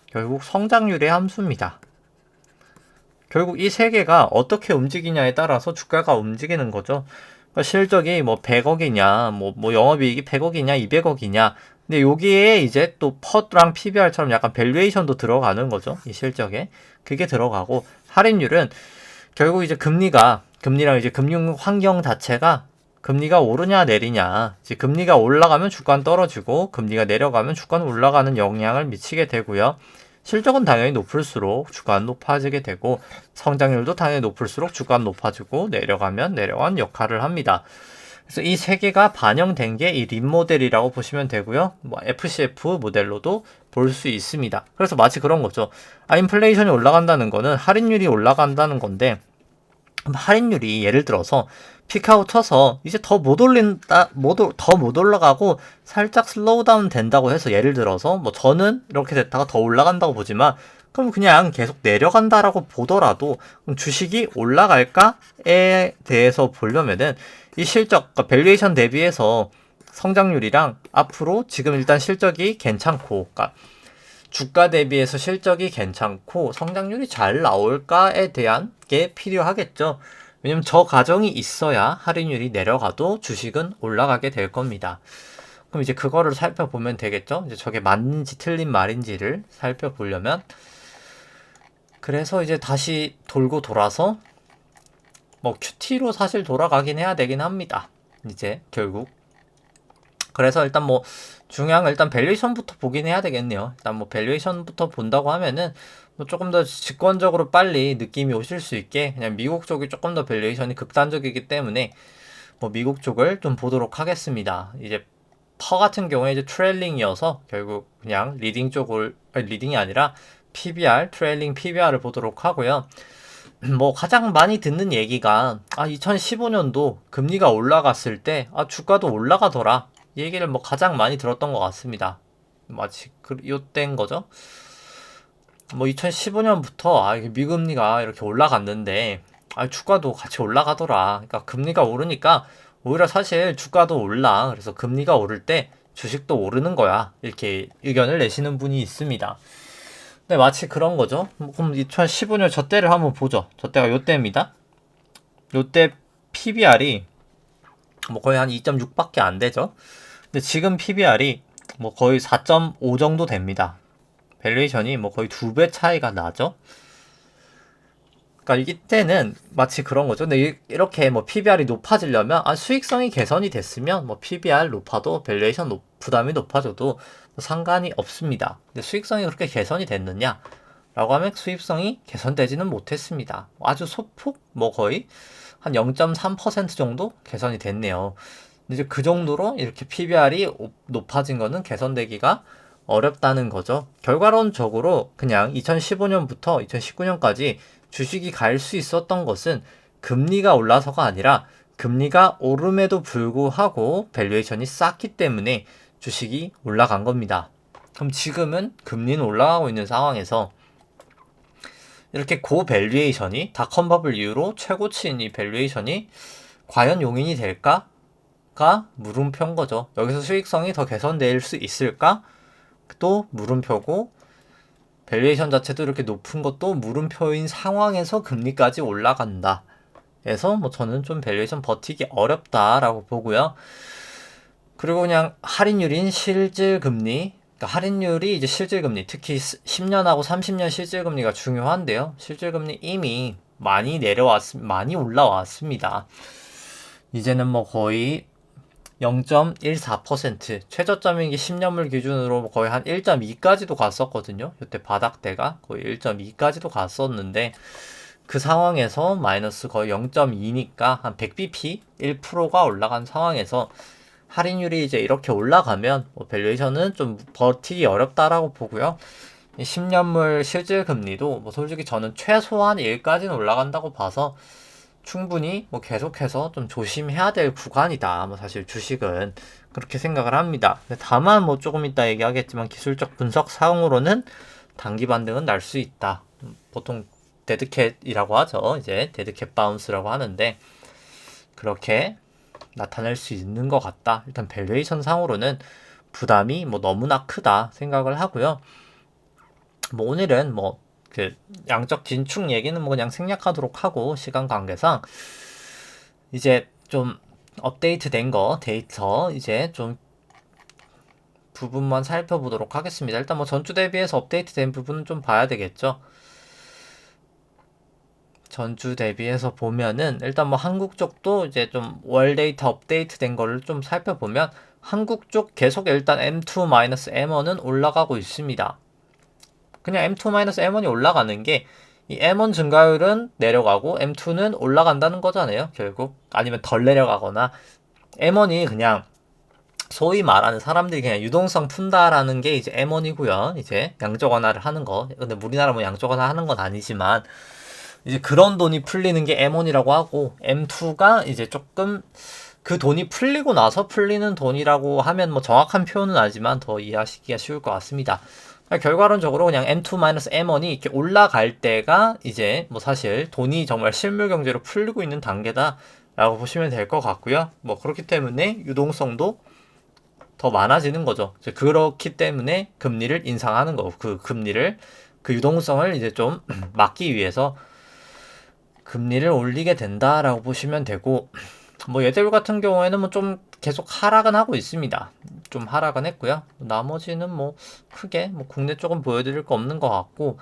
결국 성장률의 함수입니다. 결국 이 세 개가 어떻게 움직이냐에 따라서 주가가 움직이는 거죠. 그러니까 실적이 뭐 100억이냐, 뭐 영업이익이 100억이냐, 200억이냐. 근데 여기에 이제 또 펫랑 PBR처럼 약간 밸류에이션도 들어가는 거죠. 이 실적에. 그게 들어가고, 할인율은 결국 이제 금리랑 이제 금융 환경 자체가 금리가 오르냐 내리냐. 이제 금리가 올라가면 주가는 떨어지고, 금리가 내려가면 주가는 올라가는 영향을 미치게 되고요. 실적은 당연히 높을수록 주가는 높아지게 되고, 성장률도 당연히 높을수록 주가는 높아지고, 내려가면 내려간 역할을 합니다. 그래서 이 세 개가 반영된 게 이 림 모델이라고 보시면 되고요. 뭐 FCF 모델로도 볼 수 있습니다. 그래서 마치 그런 거죠. 인플레이션이 올라간다는 거는 할인율이 올라간다는 건데, 할인율이 예를 들어서 피크아웃 쳐서 이제 더 못 올라가고 살짝 슬로우 다운 된다고 해서, 예를 들어서 뭐 저는 이렇게 됐다가 더 올라간다고 보지만, 그럼 그냥 계속 내려간다라고 보더라도 그럼 주식이 올라갈까에 대해서 보려면은 이 실적, 그러니까 밸류에이션 대비해서 성장률이랑 앞으로 지금 일단 실적이 괜찮고, 그러니까 주가 대비해서 실적이 괜찮고 성장률이 잘 나올까에 대한 게 필요하겠죠. 왜냐면 저 가정이 있어야 할인율이 내려가도 주식은 올라가게 될 겁니다. 그럼 이제 그거를 살펴보면 되겠죠. 이제 저게 맞는지 틀린 말인지를 살펴보려면, 그래서 이제 다시 돌고 돌아서 뭐 QT로 사실 돌아가긴 해야 되긴 합니다. 이제 결국. 그래서 일단 뭐 중요한 건 일단 밸류에이션부터 보긴 해야 되겠네요. 일단 뭐 밸류에이션부터 본다고 하면은 뭐 조금 더 직관적으로 빨리 느낌이 오실 수 있게, 그냥 미국 쪽이 조금 더 밸류에이션이 극단적이기 때문에 뭐 미국 쪽을 좀 보도록 하겠습니다. 이제 퍼 같은 경우에 이제 트레일링이어서 결국 그냥 리딩 쪽을, 리딩이 아니라 PBR, 트레일링 PBR을 보도록 하고요. 뭐 가장 많이 듣는 얘기가 2015년도 금리가 올라갔을 때 주가도 올라가더라, 이 얘기를 뭐 가장 많이 들었던 것 같습니다. 마치 요때인 거죠. 뭐 2015년부터 미금리가 이렇게 올라갔는데 주가도 같이 올라가더라. 그러니까 금리가 오르니까 오히려 사실 주가도 올라. 그래서 금리가 오를 때 주식도 오르는 거야. 이렇게 의견을 내시는 분이 있습니다. 네, 마치 그런 거죠. 그럼 2015년 저 때를 한번 보죠. 저 때가 요때입니다. 요때 PBR이 뭐 거의 한 2.6밖에 안 되죠. 근데 지금 PBR이 뭐 거의 4.5 정도 됩니다. 밸류에이션이 뭐 거의 2배 차이가 나죠. 그러니까 이때는 마치 그런 거죠. 근데 이렇게 뭐 PBR이 높아지려면 수익성이 개선이 됐으면 뭐 PBR 높아도 밸류에이션 부담이 높아져도 상관이 없습니다. 근데 수익성이 그렇게 개선이 됐느냐? 라고 하면 수익성이 개선되지는 못했습니다. 아주 소폭 뭐 거의 한 0.3% 정도 개선이 됐네요. 이제 그 정도로 이렇게 PBR이 높아진 거는 개선되기가 어렵다는 거죠. 결과론적으로 그냥 2015년부터 2019년까지 주식이 갈 수 있었던 것은 금리가 올라서가 아니라 금리가 오름에도 불구하고 밸류에이션이 쌌기 때문에 주식이 올라간 겁니다. 그럼 지금은 금리는 올라가고 있는 상황에서 이렇게 고밸류에이션이 닷컴버블 이후로 최고치인 이 밸류에이션이 과연 용인이 될까가 물음표인 거죠. 여기서 수익성이 더 개선될 수 있을까? 또 물음표고, 밸류에이션 자체도 이렇게 높은 것도 물음표인 상황에서 금리까지 올라간다. 그래서 뭐 저는 좀 밸류에이션 버티기 어렵다라고 보고요. 그리고 그냥 할인율인 실질금리, 그러니까 할인율이 이제 실질금리, 특히 10년하고 30년 실질금리가 중요한데요. 실질금리 이미 많이 많이 올라왔습니다. 이제는 뭐 거의 0.14%, 최저점인 게 10년물 기준으로 거의 한 1.2까지도 갔었거든요. 이때 바닥대가 거의 1.2까지도 갔었는데, 그 상황에서 마이너스 거의 0.2니까 한 100bp 1%가 올라간 상황에서 할인율이 이제 이렇게 올라가면 뭐 밸류에이션은 좀 버티기 어렵다라고 보고요. 이 10년물 실질 금리도 뭐 솔직히 저는 최소한 1까지는 올라간다고 봐서 충분히 뭐 계속해서 좀 조심해야 될 구간이다. 뭐 사실 주식은 그렇게 생각을 합니다. 다만 뭐 조금 이따 얘기하겠지만 기술적 분석 사항으로는 단기 반등은 날 수 있다. 보통 데드캣이라고 하죠. 이제 데드캣 바운스라고 하는데 그렇게 나타낼 수 있는 것 같다. 일단 밸류에이션 상으로는 부담이 뭐 너무나 크다 생각을 하고요. 뭐 오늘은 뭐 그 양적 긴축 얘기는 뭐 그냥 생략하도록 하고 시간 관계상 이제 좀 업데이트된 거 데이터 이제 좀 부분만 살펴보도록 하겠습니다. 일단 뭐 전주 대비해서 업데이트된 부분은 좀 봐야 되겠죠. 전주 대비해서 보면은 일단 뭐 한국 쪽도 이제 좀 월 데이터 업데이트 된 거를 좀 살펴보면 한국 쪽 계속 일단 M2-M1은 올라가고 있습니다. 그냥 M2-M1이 올라가는 게 이 M1 증가율은 내려가고 M2는 올라간다는 거잖아요. 결국 아니면 덜 내려가거나 M1이 그냥 소위 말하는 사람들이 그냥 유동성 푼다라는 게 이제 M1이고요. 이제 양적 완화를 하는 거. 근데 우리나라 뭐 양적 완화 하는 건 아니지만 이제 그런 돈이 풀리는 게 M1이라고 하고 M2가 이제 조금 그 돈이 풀리고 나서 풀리는 돈이라고 하면 뭐 정확한 표현은 아니지만 더 이해하시기가 쉬울 것 같습니다. 결과론적으로 그냥 M2-M1이 이렇게 올라갈 때가 이제 뭐 사실 돈이 정말 실물 경제로 풀리고 있는 단계다 라고 보시면 될 것 같고요. 뭐 그렇기 때문에 유동성도 더 많아지는 거죠. 그렇기 때문에 금리를 인상하는 거고 그 금리를 그 유동성을 이제 좀 막기 위해서 금리를 올리게 된다라고 보시면 되고 뭐 예대율 같은 경우에는 뭐 좀 계속 하락은 하고 있습니다. 좀 하락은 했고요. 나머지는 뭐 크게 뭐 국내 쪽은 보여드릴 거 없는 것 같고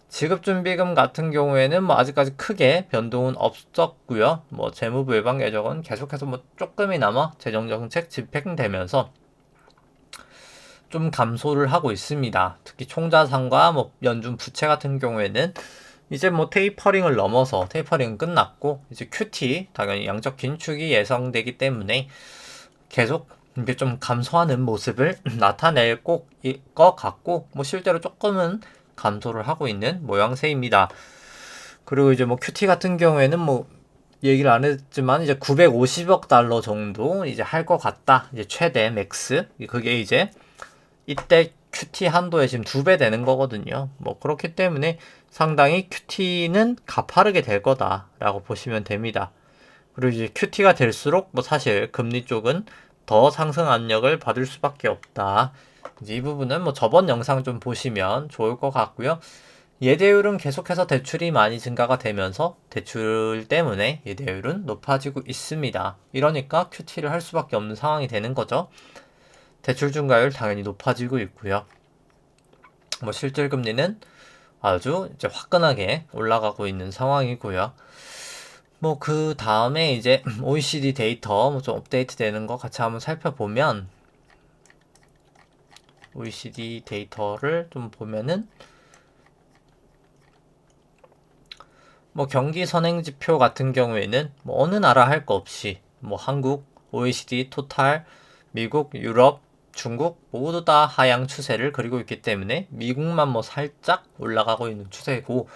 지급준비금 같은 경우에는 뭐 아직까지 크게 변동은 없었고요. 뭐 재무부 예방 예정은 계속해서 뭐 조금이나마 재정정책 집행되면서 좀 감소를 하고 있습니다. 특히 총자산과 뭐 연준 부채 같은 경우에는 이제 뭐 테이퍼링을 넘어서 테이퍼링은 끝났고 이제 QT 당연히 양적 긴축이 예상되기 때문에 계속 이게 좀 감소하는 모습을 나타낼 것 같고 뭐 실제로 조금은 감소를 하고 있는 모양새입니다. 그리고 이제 뭐 QT 같은 경우에는 뭐 얘기를 안 했지만 이제 950억 달러 정도 이제 할 것 같다. 이제 최대 맥스 그게 이제 이때 QT 한도에 지금 2배 되는 거거든요. 뭐 그렇기 때문에 상당히 QT는 가파르게 될 거다라고 보시면 됩니다. 그리고 이제 QT가 될수록 뭐 사실 금리 쪽은 더 상승 압력을 받을 수밖에 없다. 이제 이 부분은 뭐 저번 영상 좀 보시면 좋을 것 같고요. 예대율은 계속해서 대출이 많이 증가가 되면서 대출 때문에 예대율은 높아지고 있습니다. 이러니까 QT를 할 수밖에 없는 상황이 되는 거죠. 대출 증가율 당연히 높아지고 있고요. 뭐 실질 금리는 아주 이제 화끈하게 올라가고 있는 상황이고요. 뭐 그 다음에 이제 OECD 데이터 뭐 좀 업데이트 되는 거 같이 한번 살펴보면 OECD 데이터를 좀 보면은 뭐 경기 선행 지표 같은 경우에는 뭐 어느 나라 할 거 없이 뭐 한국, OECD, 토탈, 미국, 유럽, 중국 모두 다 하향 추세를 그리고 있기 때문에 미국만 뭐 살짝 올라가고 있는 추세고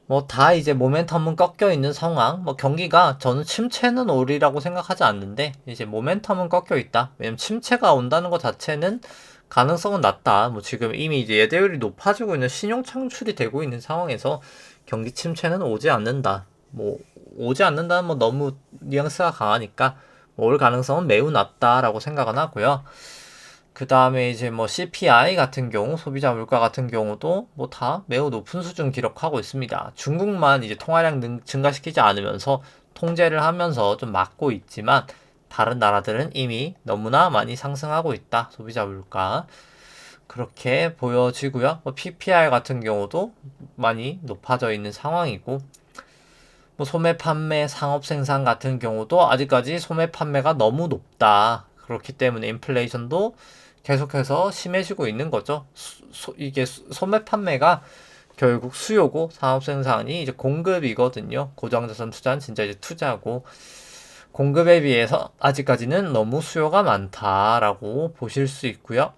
뭐 다 이제 모멘텀은 꺾여 있는 상황. 뭐 경기가 저는 침체는 오리라고 생각하지 않는데 이제 모멘텀은 꺾여 있다. 왜냐면 침체가 온다는 것 자체는 가능성은 낮다. 뭐 지금 이미 이제 예대율이 높아지고 있는 신용 창출이 되고 있는 상황에서 경기 침체는 오지 않는다. 뭐 오지 않는다는 뭐 너무 뉘앙스가 강하니까 올 가능성은 매우 낮다라고 생각은 하고요. 그 다음에 이제 뭐 CPI 같은 경우, 소비자 물가 같은 경우도 뭐 다 매우 높은 수준 기록하고 있습니다. 중국만 이제 통화량 증가시키지 않으면서 통제를 하면서 좀 막고 있지만 다른 나라들은 이미 너무나 많이 상승하고 있다. 소비자 물가. 그렇게 보여지고요. 뭐 PPI 같은 경우도 많이 높아져 있는 상황이고 뭐 소매 판매, 상업 생산 같은 경우도 아직까지 소매 판매가 너무 높다. 그렇기 때문에 인플레이션도 계속해서 심해지고 있는 거죠. 이게 소매 판매가 결국 수요고 상업 생산이 이제 공급이거든요. 고정자산 투자는 진짜 이제 투자고 공급에 비해서 아직까지는 너무 수요가 많다라고 보실 수 있고요.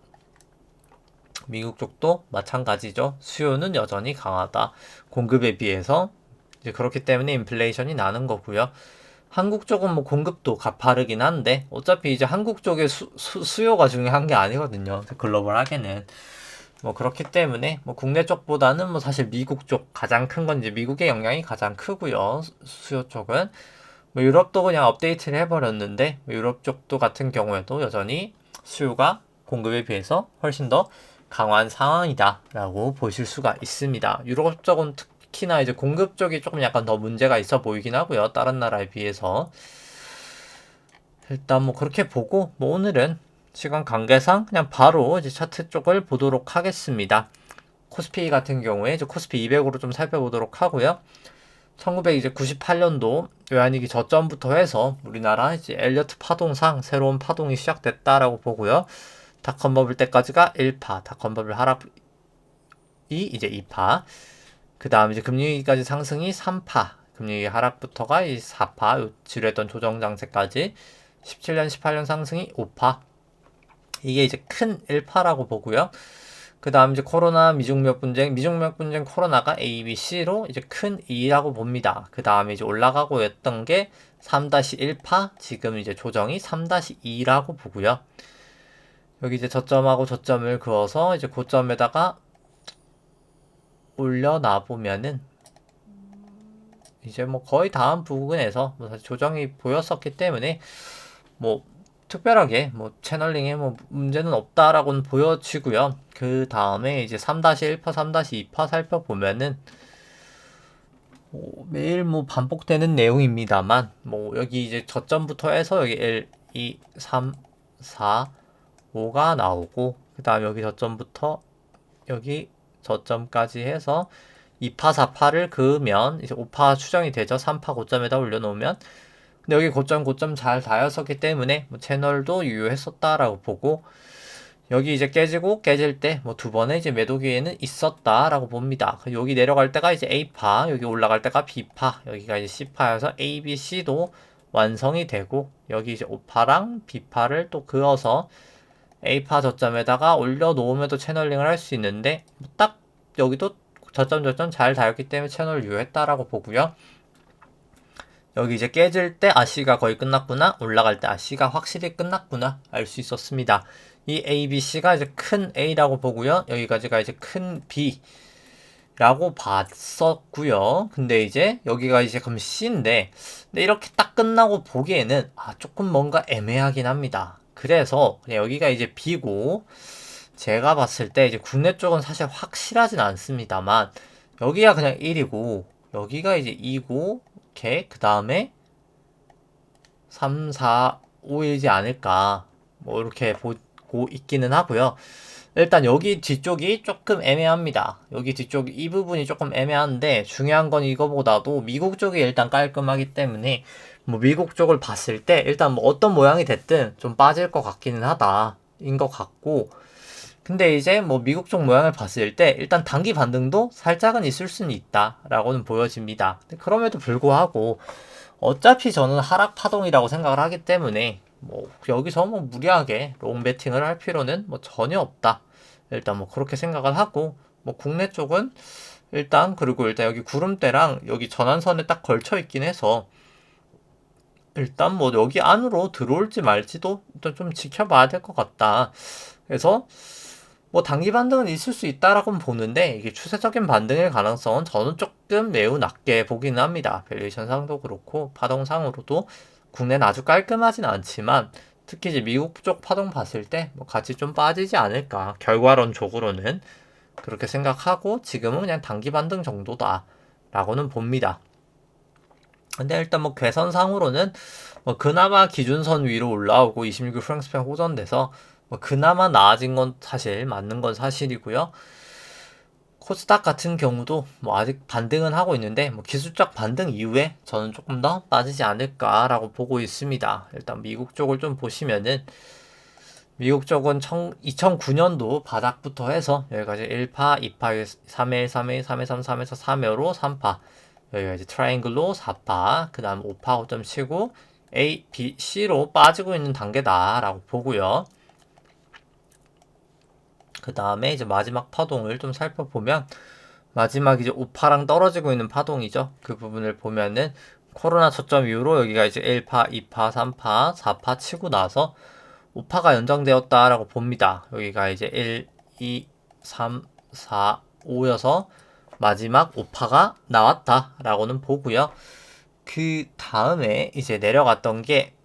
미국 쪽도 마찬가지죠. 수요는 여전히 강하다. 공급에 비해서 이제 그렇기 때문에 인플레이션이 나는 거고요. 한국 쪽은 뭐 공급도 가파르긴 한데 어차피 이제 한국 쪽의 수요가 중요한 게 아니거든요. 글로벌하게는. 뭐 그렇기 때문에 뭐 국내 쪽보다는 뭐 사실 미국 쪽 가장 큰 건 이제 미국의 영향이 가장 크고요. 수요 쪽은 뭐 유럽도 그냥 업데이트를 해버렸는데 뭐 유럽 쪽도 같은 경우에도 여전히 수요가 공급에 비해서 훨씬 더 강한 상황이다라고 보실 수가 있습니다. 유럽 쪽은 특히나 이제 공급 쪽이 조금 약간 더 문제가 있어 보이긴 하고요. 다른 나라에 비해서. 일단 뭐 그렇게 보고 뭐 오늘은 시간 관계상 그냥 바로 이제 차트 쪽을 보도록 하겠습니다. 코스피 같은 경우에 이제 코스피 200으로 좀 살펴보도록 하고요. 1998년도 외환위기 저점부터 해서 우리나라 이제 엘리어트 파동상 새로운 파동이 시작됐다라고 보고요. 닷컴 버블 때까지가 1파, 닷컴 버블 하락이 이제 2파, 그 다음 이제 금융위기까지 상승이 3파, 금융위기 하락부터가 이 4파, 지루했던 조정 장세까지 17년, 18년 상승이 5파. 이게 이제 큰 1파라고 보고요. 그 다음 이제 코로나 미중력 분쟁 코로나가 A, B, C로 이제 큰 2라고 봅니다. 그 다음에 이제 올라가고 했던 게 3-1파, 지금 이제 조정이 3-2라고 보고요. 여기 이제 저점하고 저점을 그어서 이제 고점에다가 올려놔 보면은 이제 뭐 거의 다음 부근에서 뭐 사실 조정이 보였었기 때문에 뭐 특별하게 뭐 채널링에 뭐 문제는 없다라고는 보여지고요. 그 다음에 이제 3-1파, 3-2파 살펴보면은 뭐 매일 뭐 반복되는 내용입니다만 뭐 여기 이제 저점부터 해서 여기 1, 2, 3, 4, 5가 나오고 그 다음 여기 저점부터 여기 저점까지 해서 2파, 4파를 그으면 이제 5파 추정이 되죠. 3파 고점에다 올려놓으면 근데 여기 고점 잘 닿였었기 때문에 뭐 채널도 유효했었다라고 보고 여기 이제 깨지고 깨질 때 뭐 두 번의 이제 매도 기회는 있었다라고 봅니다. 여기 내려갈 때가 이제 A파, 여기 올라갈 때가 B파, 여기가 이제 C파여서 A, B, C도 완성이 되고 여기 이제 O파랑 B파를 또 그어서 A파 저점에다가 올려놓으면도 채널링을 할 수 있는데 딱 여기도 저점 잘 닿였기 때문에 채널 유효했다라고 보고요. 여기 이제 깨질 때 C가 거의 끝났구나, 올라갈 때 C가 확실히 끝났구나 알 수 있었습니다. 이 A, B, C가 이제 큰 A라고 보고요. 여기까지가 이제 큰 B라고 봤었고요. 근데 이제 여기가 이제 그럼 C인데 근데 이렇게 딱 끝나고 보기에는 조금 뭔가 애매하긴 합니다. 그래서 그냥 여기가 이제 B고 제가 봤을 때 이제 국내 쪽은 사실 확실하진 않습니다만 여기가 그냥 1이고 여기가 이제 2고 이렇게 그 다음에 3, 4, 5이지 않을까 뭐 이렇게 보고 있기는 하고요. 일단 여기 뒤쪽이 조금 애매합니다. 여기 뒤쪽 이 부분이 조금 애매한데 중요한 건 이거보다도 미국 쪽이 일단 깔끔하기 때문에 뭐 미국 쪽을 봤을 때 일단 뭐 어떤 모양이 됐든 좀 빠질 것 같기는 하다 인 것 같고 근데 이제 뭐 미국 쪽 모양을 봤을 때 일단 단기 반등도 살짝은 있을 수는 있다라고는 보여집니다. 그럼에도 불구하고 어차피 저는 하락 파동이라고 생각을 하기 때문에 뭐 여기서 뭐 무리하게 롱 베팅을 할 필요는 뭐 전혀 없다. 일단 뭐 그렇게 생각을 하고 뭐 국내 쪽은 일단 그리고 일단 여기 구름대랑 여기 전환선에 딱 걸쳐 있긴 해서 일단 뭐 여기 안으로 들어올지 말지도 일단 좀 지켜봐야 될 것 같다. 그래서 뭐 단기 반등은 있을 수 있다라고는 보는데 이게 추세적인 반등의 가능성은 저는 조금 매우 낮게 보기는 합니다. 밸류에이션 상도 그렇고 파동상으로도 국내는 아주 깔끔하진 않지만 특히 이제 미국 쪽 파동 봤을 때 뭐 같이 좀 빠지지 않을까 결과론적으로는 그렇게 생각하고 지금은 그냥 단기 반등 정도다 라고는 봅니다. 근데 일단 뭐 괴선상으로는 뭐 그나마 기준선 위로 올라오고 26일 프랑스판 호전돼서 뭐 그나마 나아진 건 사실 맞는 건 사실이고요. 코스닥 같은 경우도 뭐 아직 반등은 하고 있는데 뭐 기술적 반등 이후에 저는 조금 더 빠지지 않을까라고 보고 있습니다. 일단 미국 쪽을 좀 보시면은 미국 쪽은 2009년도 바닥부터 해서 여기까지 1파, 2파, 3회, 3회, 3회, 3, 3에서 3회로 3파 여기가 이제 트라이앵글로 4파 그 다음 5파 5점 치고 A, B, C로 빠지고 있는 단계다라고 보고요. 그 다음에 이제 마지막 파동을 좀 살펴보면, 마지막 이제 우파랑 떨어지고 있는 파동이죠. 그 부분을 보면은 코로나 초점 이후로 여기가 이제 1파, 2파, 3파, 4파 치고 나서 우파가 연장되었다라고 봅니다. 여기가 이제 1, 2, 3, 4, 5여서 마지막 우파가 나왔다라고는 보고요. 그 다음에 이제 내려갔던 게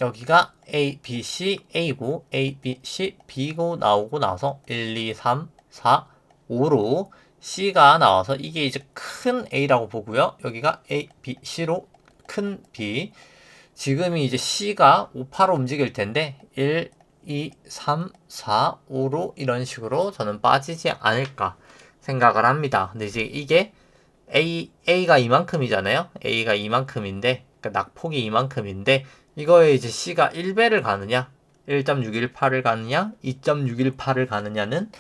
여기가 A, B, C, A고 A, B, C, B고 나오고 나서 1, 2, 3, 4, 5로 C가 나와서 이게 이제 큰 A라고 보고요. 여기가 A, B, C로 큰 B. 지금이 이제 C가 5파로 움직일 텐데 1, 2, 3, 4, 5로 이런 식으로 저는 빠지지 않을까 생각을 합니다. 근데 이제 이게 A가 이만큼이잖아요. A가 이만큼인데, 그러니까 낙폭이 이만큼인데, 이거에 이제 C가 1배를 가느냐, 1.618을 가느냐, 2.618을 가느냐는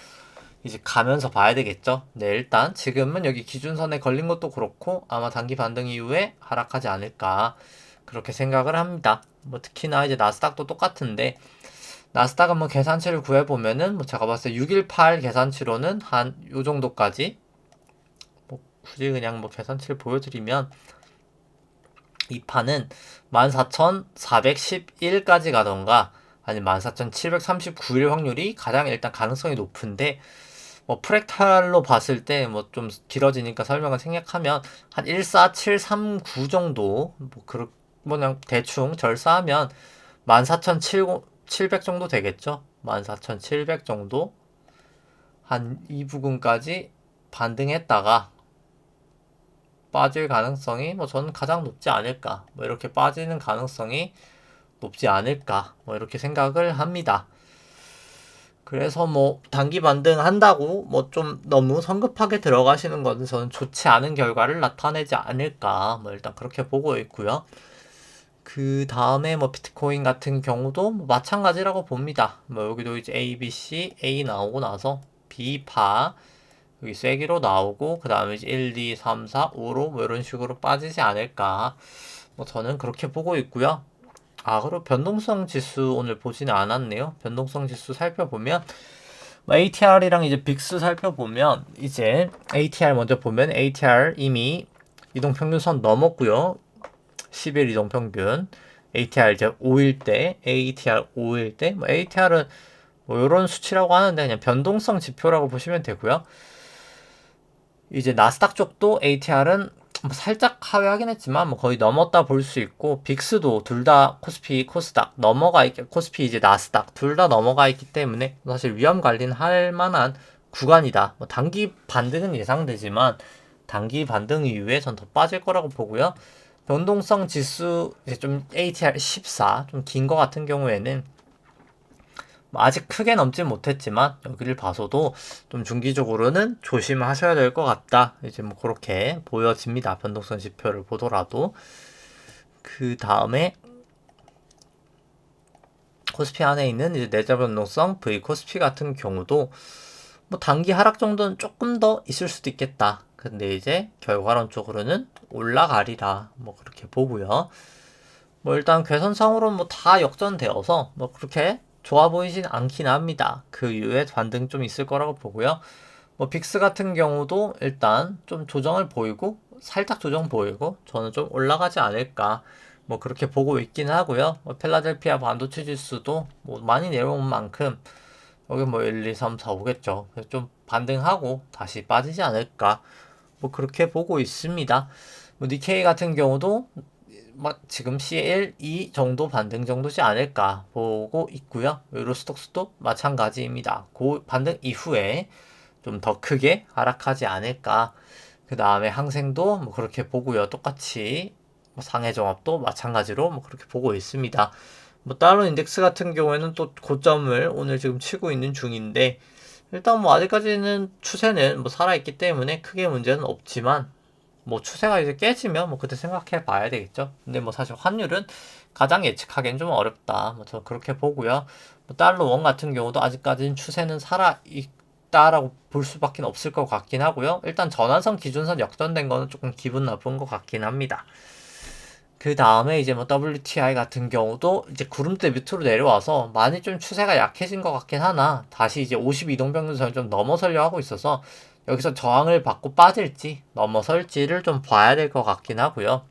이제 가면서 봐야 되겠죠. 네, 일단 지금은 여기 기준선에 걸린 것도 그렇고, 아마 단기 반등 이후에 하락하지 않을까, 그렇게 생각을 합니다. 뭐 특히나 이제 나스닥도 똑같은데, 나스닥은 뭐 계산치를 구해보면은, 뭐 제가 봤을 때 618 계산치로는 한 요 정도까지, 굳이 그냥 뭐 계산치를 보여드리면 이 판은 14,411까지 가던가 아니면 14,739일 확률이 가장 일단 가능성이 높은데, 뭐 프랙탈로 봤을 때 뭐 좀 길어지니까 설명을 생략하면 한 14739 정도, 뭐 그냥 대충 절사하면 14,700 정도 되겠죠. 14,700 정도 한 이 부분까지 반등했다가 빠질 가능성이 뭐 저는 가장 높지 않을까, 뭐 이렇게 빠지는 가능성이 높지 않을까, 뭐 이렇게 생각을 합니다. 그래서 뭐 단기 반등 한다고 뭐 좀 너무 성급하게 들어가시는 것은 저는 좋지 않은 결과를 나타내지 않을까, 뭐 일단 그렇게 보고 있고요. 그 다음에 뭐 비트코인 같은 경우도 뭐 마찬가지라고 봅니다. 뭐 여기도 이제 A, B, C, A 나오고 나서 B파 여기 세기로 나오고, 그 다음에 이제 1, 2, 3, 4, 5로 뭐 이런 식으로 빠지지 않을까, 뭐 저는 그렇게 보고 있고요. 아, 그리고 변동성 지수 오늘 보지는 않았네요. 변동성 지수 살펴보면 ATR이랑 이제 빅스 살펴보면, 이제 ATR 먼저 보면 ATR 이미 이동평균선 넘었고요. 10일 이동평균. ATR 이제 5일대, ATR 5일대, 뭐 ATR은 뭐 이런 수치라고 하는데 그냥 변동성 지표라고 보시면 되고요. 이제 나스닥 쪽도 ATR은 살짝 하회하긴 했지만 뭐 거의 넘었다 볼 수 있고, 빅스도 둘 다 코스피, 코스닥 넘어가 코스피 이제 나스닥 둘 다 넘어가 있기 때문에 사실 위험 관리는 할 만한 구간이다. 뭐 단기 반등은 예상되지만 단기 반등 이후에 전 더 빠질 거라고 보고요. 변동성 지수 이제 좀 ATR 14 좀 긴 거 같은 경우에는 아직 크게 넘진 못했지만 여기를 봐서도 좀 중기적으로는 조심하셔야 될 것 같다. 이제 뭐 그렇게 보여집니다. 변동성 지표를 보더라도. 그 다음에 코스피 안에 있는 이제 내재 변동성 V 코스피 같은 경우도 뭐 단기 하락 정도는 조금 더 있을 수도 있겠다. 근데 이제 결과론적으로는 올라가리라. 뭐 그렇게 보고요. 뭐 일단 괴선상으로는 뭐 다 역전되어서 뭐 그렇게 좋아 보이진 않긴 합니다. 그 이후에 반등 좀 있을 거라고 보고요. 뭐 빅스 같은 경우도 일단 좀 조정을 보이고 살짝 조정 보이고 저는 좀 올라가지 않을까, 뭐 그렇게 보고 있긴 하고요. 뭐 필라델피아 반도체 지수도 뭐 많이 내려온 만큼 여기 뭐 1, 2, 3, 4 오겠죠. 그래서 좀 반등하고 다시 빠지지 않을까, 뭐 그렇게 보고 있습니다. 뭐 니케이 같은 경우도 지금 CL 2 정도 반등 정도지 않을까 보고 있고요. 유로스톡스도 마찬가지입니다. 그 반등 이후에 좀 더 크게 하락하지 않을까. 그 다음에 항생도 뭐 그렇게 보고요. 똑같이 뭐 상해종합도 마찬가지로 뭐 그렇게 보고 있습니다. 뭐 따로 인덱스 같은 경우에는 또 고점을 오늘 지금 치고 있는 중인데, 일단 뭐 아직까지는 추세는 뭐 살아있기 때문에 크게 문제는 없지만, 뭐 추세가 이제 깨지면 뭐 그때 생각해 봐야 되겠죠. 근데 뭐 사실 환율은 가장 예측하기는 좀 어렵다. 뭐 저 그렇게 보고요. 뭐 달러 원 같은 경우도 아직까지는 추세는 살아 있다라고 볼 수밖에 없을 것 같긴 하고요. 일단 전환선 기준선 역전된 거는 조금 기분 나쁜 것 같긴 합니다. 그 다음에 이제 뭐 WTI 같은 경우도 이제 구름대 밑으로 내려와서 많이 좀 추세가 약해진 것 같긴 하나 다시 이제 52동평균선을 좀 넘어서려 하고 있어서 여기서 저항을 받고 빠질지 넘어설지를 좀 봐야 될 것 같긴 하고요.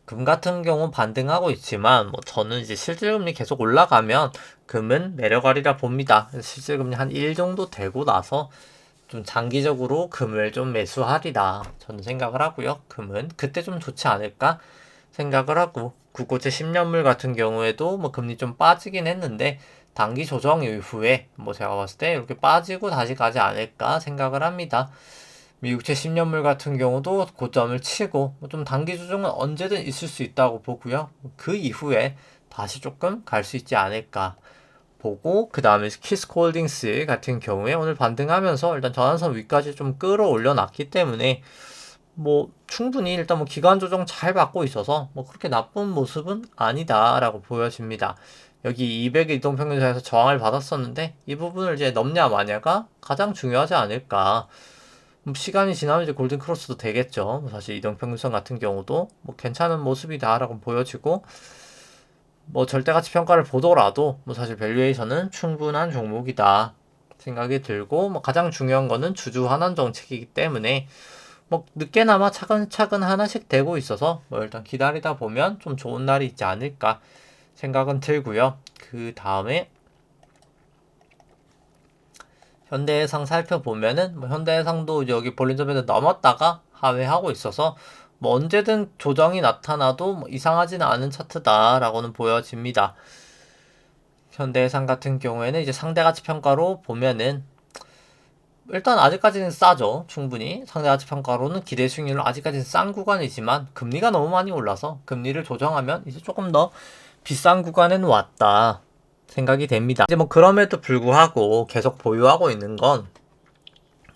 금 같은 경우 반등하고 있지만 뭐 저는 이제 실질금리 계속 올라가면 금은 내려가리라 봅니다. 실질금리 한 1 정도 되고 나서 좀 장기적으로 금을 좀 매수하리라 저는 생각을 하고요. 금은 그때 좀 좋지 않을까 생각을 하고 국고채 10년물 같은 경우에도 뭐 금리 좀 빠지긴 했는데 단기 조정 이후에 뭐 제가 봤을 때 이렇게 빠지고 다시 가지 않을까 생각을 합니다. 미국채 10년물 같은 경우도 고점을 치고 좀 단기 조정은 언제든 있을 수 있다고 보고요. 그 이후에 다시 조금 갈 수 있지 않을까 보고 그 다음에 키스코홀딩스 같은 경우에 오늘 반등하면서 일단 전환선 위까지 좀 끌어올려 놨기 때문에 뭐 충분히 일단 뭐 기간 조정 잘 받고 있어서 뭐 그렇게 나쁜 모습은 아니다라고 보여집니다. 여기 200일 이동평균선에서 저항을 받았었는데 이 부분을 이제 넘냐 마냐가 가장 중요하지 않을까. 시간이 지나면 이제 골든 크로스도 되겠죠. 사실 이동평균선 같은 경우도 뭐 괜찮은 모습이다라고 보여지고 뭐 절대가치 평가를 보더라도 뭐 사실 밸류에이션은 충분한 종목이다 생각이 들고 뭐 가장 중요한 거는 주주 환원 정책이기 때문에 뭐 늦게나마 차근차근 하나씩 되고 있어서 뭐 일단 기다리다 보면 좀 좋은 날이 있지 않을까 생각은 들고요. 그 다음에 현대해상 살펴보면은 뭐 현대해상도 여기 볼린저밴드 넘었다가 하회하고 있어서 뭐 언제든 조정이 나타나도 뭐 이상하지는 않은 차트다라고는 보여집니다. 현대해상 같은 경우에는 이제 상대가치 평가로 보면은 일단 아직까지는 싸죠. 충분히 상대가치 평가로는 기대 수익률은 아직까지는 싼 구간이지만 금리가 너무 많이 올라서 금리를 조정하면 이제 조금 더 비싼 구간에는 왔다 생각이 됩니다. 이제 뭐 그럼에도 불구하고 계속 보유하고 있는 건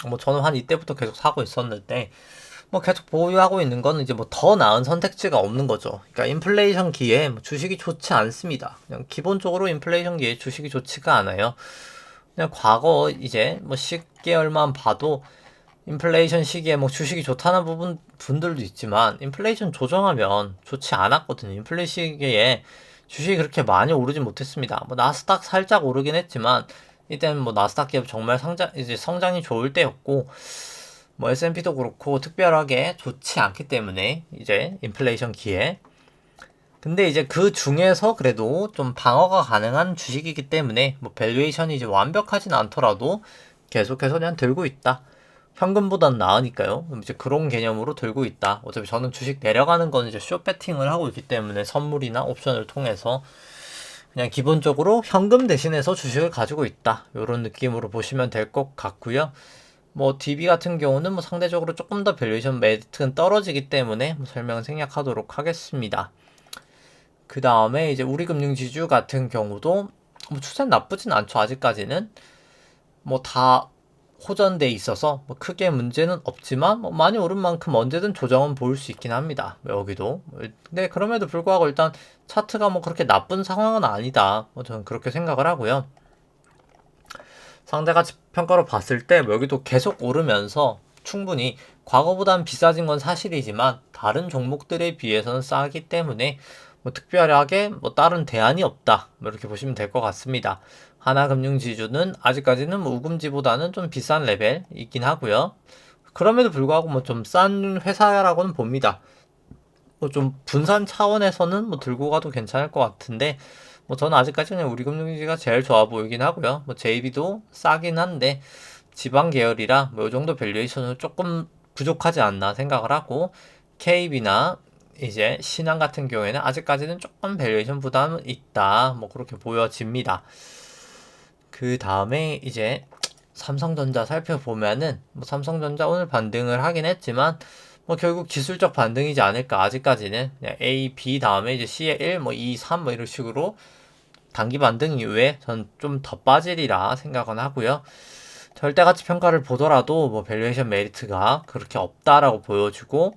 뭐 저는 한 이때부터 계속 사고 있었는데 뭐 계속 보유하고 있는 거는 이제 뭐 더 나은 선택지가 없는 거죠. 그러니까 인플레이션 기에 뭐 주식이 좋지 않습니다. 그냥 기본적으로 인플레이션 기에 주식이 좋지가 않아요. 그냥 과거 이제 뭐 10개월만 봐도 인플레이션 시기에 뭐 주식이 좋다는 분들도 있지만 인플레이션 조정하면 좋지 않았거든요. 인플레이션 시기에 주식이 그렇게 많이 오르진 못했습니다. 뭐 나스닥 살짝 오르긴 했지만 이때는 뭐 나스닥 기업 정말 성장이 좋을 때였고 뭐 S&P도 그렇고 특별하게 좋지 않기 때문에 이제 인플레이션 기에 근데 이제 그 중에서 그래도 좀 방어가 가능한 주식이기 때문에 뭐 밸류에이션이 이제 완벽하진 않더라도 계속해서 그냥 들고 있다. 현금보단 나으니까요. 이제 그런 개념으로 들고 있다. 어차피 저는 주식 내려가는 건 이제 숏 배팅을 하고 있기 때문에 선물이나 옵션을 통해서 그냥 기본적으로 현금 대신해서 주식을 가지고 있다. 이런 느낌으로 보시면 될 것 같고요. 뭐 DB 같은 경우는 뭐 상대적으로 조금 더 밸류에이션 메리트는 떨어지기 때문에 뭐 설명을 생략하도록 하겠습니다. 그 다음에 이제 우리금융지주 같은 경우도 뭐 추세는 나쁘진 않죠. 아직까지는 뭐 다 호전돼 있어서 뭐 크게 문제는 없지만 뭐 많이 오른 만큼 언제든 조정은 보일 수 있긴 합니다. 여기도. 근데 그럼에도 불구하고 일단 차트가 뭐 그렇게 나쁜 상황은 아니다. 뭐 저는 그렇게 생각을 하고요. 상대가치 평가로 봤을 때 여기도 계속 오르면서 충분히 과거보단 비싸진 건 사실이지만 다른 종목들에 비해서는 싸기 때문에 뭐 특별하게 뭐 다른 대안이 없다. 뭐 이렇게 보시면 될 것 같습니다. 하나금융지주는 아직까지는 뭐 우금지보다는 좀 비싼 레벨이긴 하고요. 그럼에도 불구하고 뭐 좀 싼 회사라고는 봅니다. 뭐 좀 분산 차원에서는 뭐 들고 가도 괜찮을 것 같은데 뭐 저는 아직까지 그냥 우리금융지가 제일 좋아 보이긴 하고요. 뭐 JB도 싸긴 한데 지방 계열이라 뭐 이 정도 밸류에이션은 조금 부족하지 않나 생각을 하고 KB나 이제 신한 같은 경우에는 아직까지는 조금 밸류에이션 부담은 있다. 뭐 그렇게 보여집니다. 그 다음에 이제 삼성전자 살펴보면은 뭐 삼성전자 오늘 반등을 하긴 했지만 뭐 결국 기술적 반등이지 않을까 아직까지는 그냥 A, B 다음에 이제 C에 1, 뭐 2, 3 뭐 이런 식으로 단기 반등 이후에 전 좀 더 빠지리라 생각은 하고요. 절대가치 평가를 보더라도 뭐 밸류에이션 메리트가 그렇게 없다라고 보여주고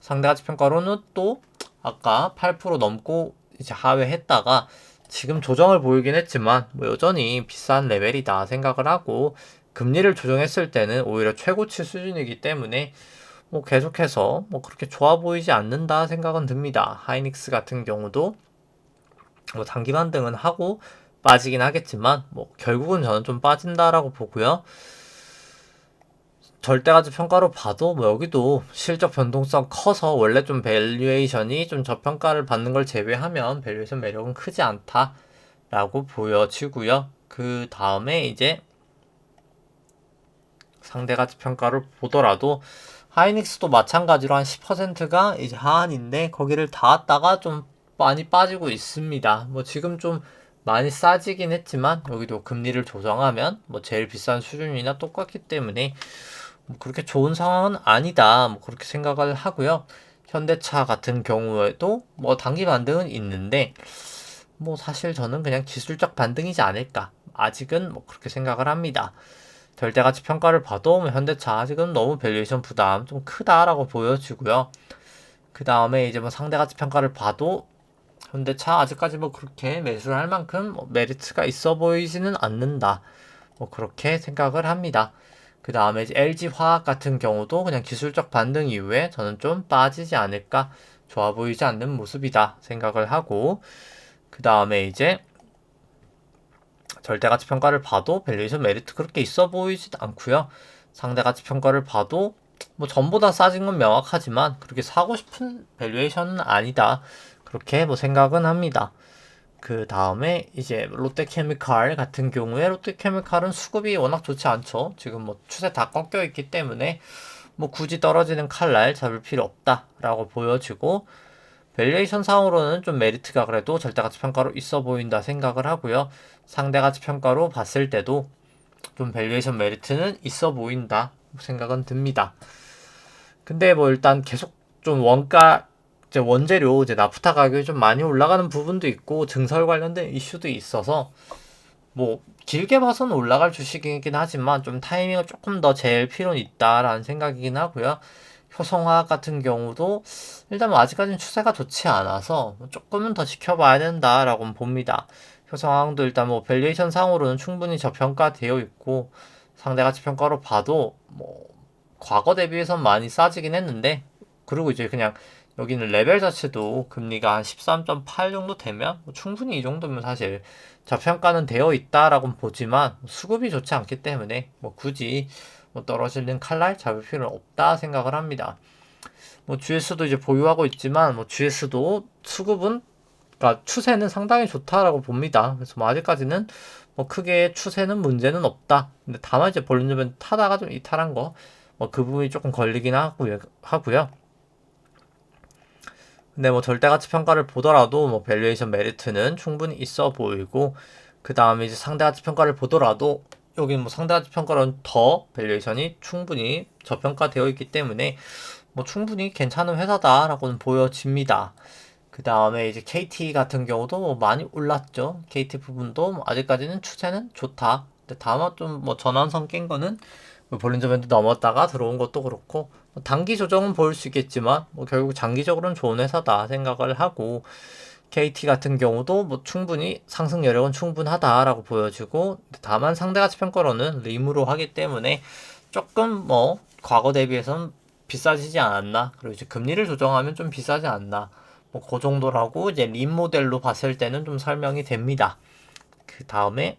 상대가치 평가로는 또 아까 8% 넘고 이제 하회했다가 지금 조정을 보이긴 했지만 뭐 여전히 비싼 레벨이다 생각을 하고 금리를 조정했을 때는 오히려 최고치 수준이기 때문에 뭐 계속해서 뭐 그렇게 좋아 보이지 않는다 생각은 듭니다. 하이닉스 같은 경우도 뭐 단기 반등은 하고 빠지긴 하겠지만 뭐 결국은 저는 좀 빠진다라고 보고요. 절대가치 평가로 봐도 뭐 여기도 실적 변동성 커서 원래 좀 밸류에이션이 좀 저평가를 받는 걸 제외하면 밸류에이션 매력은 크지 않다라고 보여지고요. 그 다음에 이제 상대가치 평가를 보더라도 하이닉스도 마찬가지로 한 10%가 이제 하한인데 거기를 닿았다가 좀 많이 빠지고 있습니다. 뭐 지금 좀 많이 싸지긴 했지만 여기도 금리를 조정하면 뭐 제일 비싼 수준이나 똑같기 때문에 뭐 그렇게 좋은 상황은 아니다. 뭐 그렇게 생각을 하고요. 현대차 같은 경우에도 뭐 단기 반등은 있는데 뭐 사실 저는 그냥 기술적 반등이지 않을까. 아직은 뭐 그렇게 생각을 합니다. 절대가치 평가를 봐도 뭐 현대차 아직은 너무 밸류에이션 부담 좀 크다라고 보여지고요. 그 다음에 이제 뭐 상대가치 평가를 봐도 현대차 아직까지 뭐 그렇게 매수를 할 만큼 뭐 메리트가 있어 보이지는 않는다. 뭐 그렇게 생각을 합니다. 그 다음에 이제 LG화학 같은 경우도 그냥 기술적 반등 이후에 저는 좀 빠지지 않을까, 좋아 보이지 않는 모습이다 생각을 하고, 그 다음에 이제 절대가치 평가를 봐도 밸류에이션 메리트 그렇게 있어 보이지 않고요. 상대가치 평가를 봐도 뭐 전보다 싸진 건 명확하지만 그렇게 사고 싶은 밸류에이션은 아니다. 그렇게 뭐 생각은 합니다. 그 다음에 이제 롯데케미칼 같은 경우에 롯데케미칼은 수급이 워낙 좋지 않죠. 지금 뭐 추세 다 꺾여 있기 때문에 뭐 굳이 떨어지는 칼날 잡을 필요 없다라고 보여지고, 밸류에이션 상으로는 좀 메리트가 그래도 절대가치 평가로 있어 보인다 생각을 하고요. 상대가치 평가로 봤을 때도 좀 밸류에이션 메리트는 있어 보인다 생각은 듭니다. 근데 뭐 일단 계속 좀 원가 이제 원재료 이제 나프타 가격이 좀 많이 올라가는 부분도 있고 증설 관련된 이슈도 있어서 뭐 길게 봐서는 올라갈 주식이긴 하지만 좀 타이밍을 조금 더 잴 필요는 있다라는 생각이긴 하고요. 효성화학 같은 경우도 일단 뭐 아직까지는 추세가 좋지 않아서 조금은 더 지켜봐야 된다라고 봅니다. 효성화학도 일단 뭐 밸류에이션 상으로는 충분히 저평가되어 있고 상대가치 평가로 봐도 뭐 과거 대비해선 많이 싸지긴 했는데, 그리고 이제 그냥 여기는 레벨 자체도 금리가 한 13.8 정도 되면 뭐 충분히 이 정도면 사실 저평가는 되어 있다라고 보지만 수급이 좋지 않기 때문에 뭐 굳이 뭐 떨어지는 칼날 잡을 필요는 없다 생각을 합니다. 뭐 GS도 이제 보유하고 있지만 뭐 GS도 수급은 그러니까 추세는 상당히 좋다라고 봅니다. 그래서 뭐 아직까지는 뭐 크게 추세는 문제는 없다. 근데 다만 이제 볼륨은 타다가 좀 이탈한 거, 뭐 그 부분이 조금 걸리긴 하고요. 근데 뭐 절대가치 평가를 보더라도 뭐 밸류에이션 메리트는 충분히 있어 보이고, 그 다음에 이제 상대가치 평가를 보더라도 여기는 뭐 상대가치 평가로는 더 밸류에이션이 충분히 저평가되어 있기 때문에 뭐 충분히 괜찮은 회사다라고는 보여집니다. 그 다음에 이제 KT 같은 경우도 뭐 많이 올랐죠. KT 부분도 뭐 아직까지는 추세는 좋다. 근데 다만 좀 뭐 전환선 깬 거는 뭐 볼린저 밴드 넘었다가 들어온 것도 그렇고 뭐 단기 조정은 보일 수 있겠지만 뭐 결국 장기적으로는 좋은 회사다 생각을 하고, KT 같은 경우도 뭐 충분히 상승 여력은 충분하다라고 보여지고, 다만 상대가치 평가로는 림으로 하기 때문에 조금 뭐 과거 대비해서는 비싸지지 않았나, 그리고 이제 금리를 조정하면 좀 비싸지 않나, 뭐 그 정도라고 이제 림 모델로 봤을 때는 좀 설명이 됩니다. 그 다음에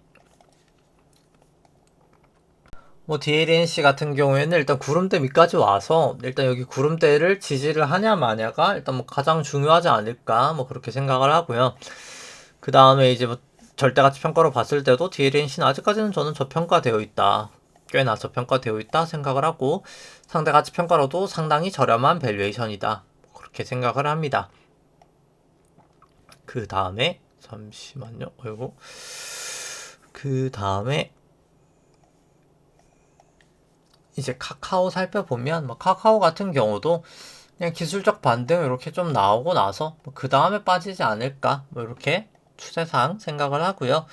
뭐 DLNC 같은 경우에는 일단 구름대 밑까지 와서 일단 여기 구름대를 지지를 하냐 마냐가 일단 뭐 가장 중요하지 않을까 뭐 그렇게 생각을 하고요. 그 다음에 이제 뭐 절대가치 평가로 봤을 때도 DLNC는 아직까지는 저는 저평가되어 있다, 꽤나 저평가되어 있다 생각을 하고, 상대가치 평가로도 상당히 저렴한 밸류에이션이다 그렇게 생각을 합니다. 그 다음에 잠시만요. 어이구. 그 다음에 이제 카카오 살펴보면 뭐 카카오 같은 경우도 그냥 기술적 반등 이렇게 좀 나오고 나서 그 다음에 빠지지 않을까 뭐 이렇게 추세상 생각을 하고요.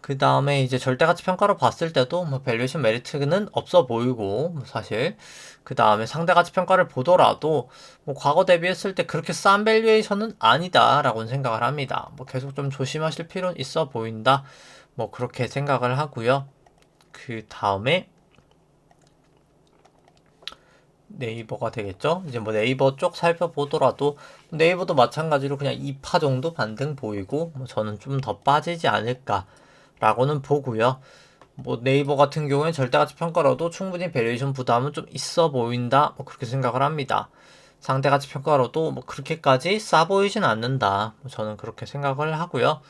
그 다음에 이제 절대가치 평가로 봤을 때도 뭐 밸류에이션 메리트는 없어 보이고 뭐 사실 그 다음에 상대가치 평가를 보더라도 뭐 과거 대비했을 때 그렇게 싼 밸류에이션은 아니다라고는 생각을 합니다. 뭐 계속 좀 조심하실 필요는 있어 보인다 뭐 그렇게 생각을 하고요. 그 다음에 네이버가 되겠죠. 이제 뭐 네이버 쪽 살펴보더라도 네이버도 마찬가지로 그냥 2파 정도 반등 보이고 뭐 저는 좀 더 빠지지 않을까라고는 보고요. 뭐 네이버 같은 경우에 절대가치 평가로도 충분히 밸류에이션 부담은 좀 있어 보인다. 뭐 그렇게 생각을 합니다. 상대가치 평가로도 뭐 그렇게까지 싸 보이진 않는다. 뭐 저는 그렇게 생각을 하고요.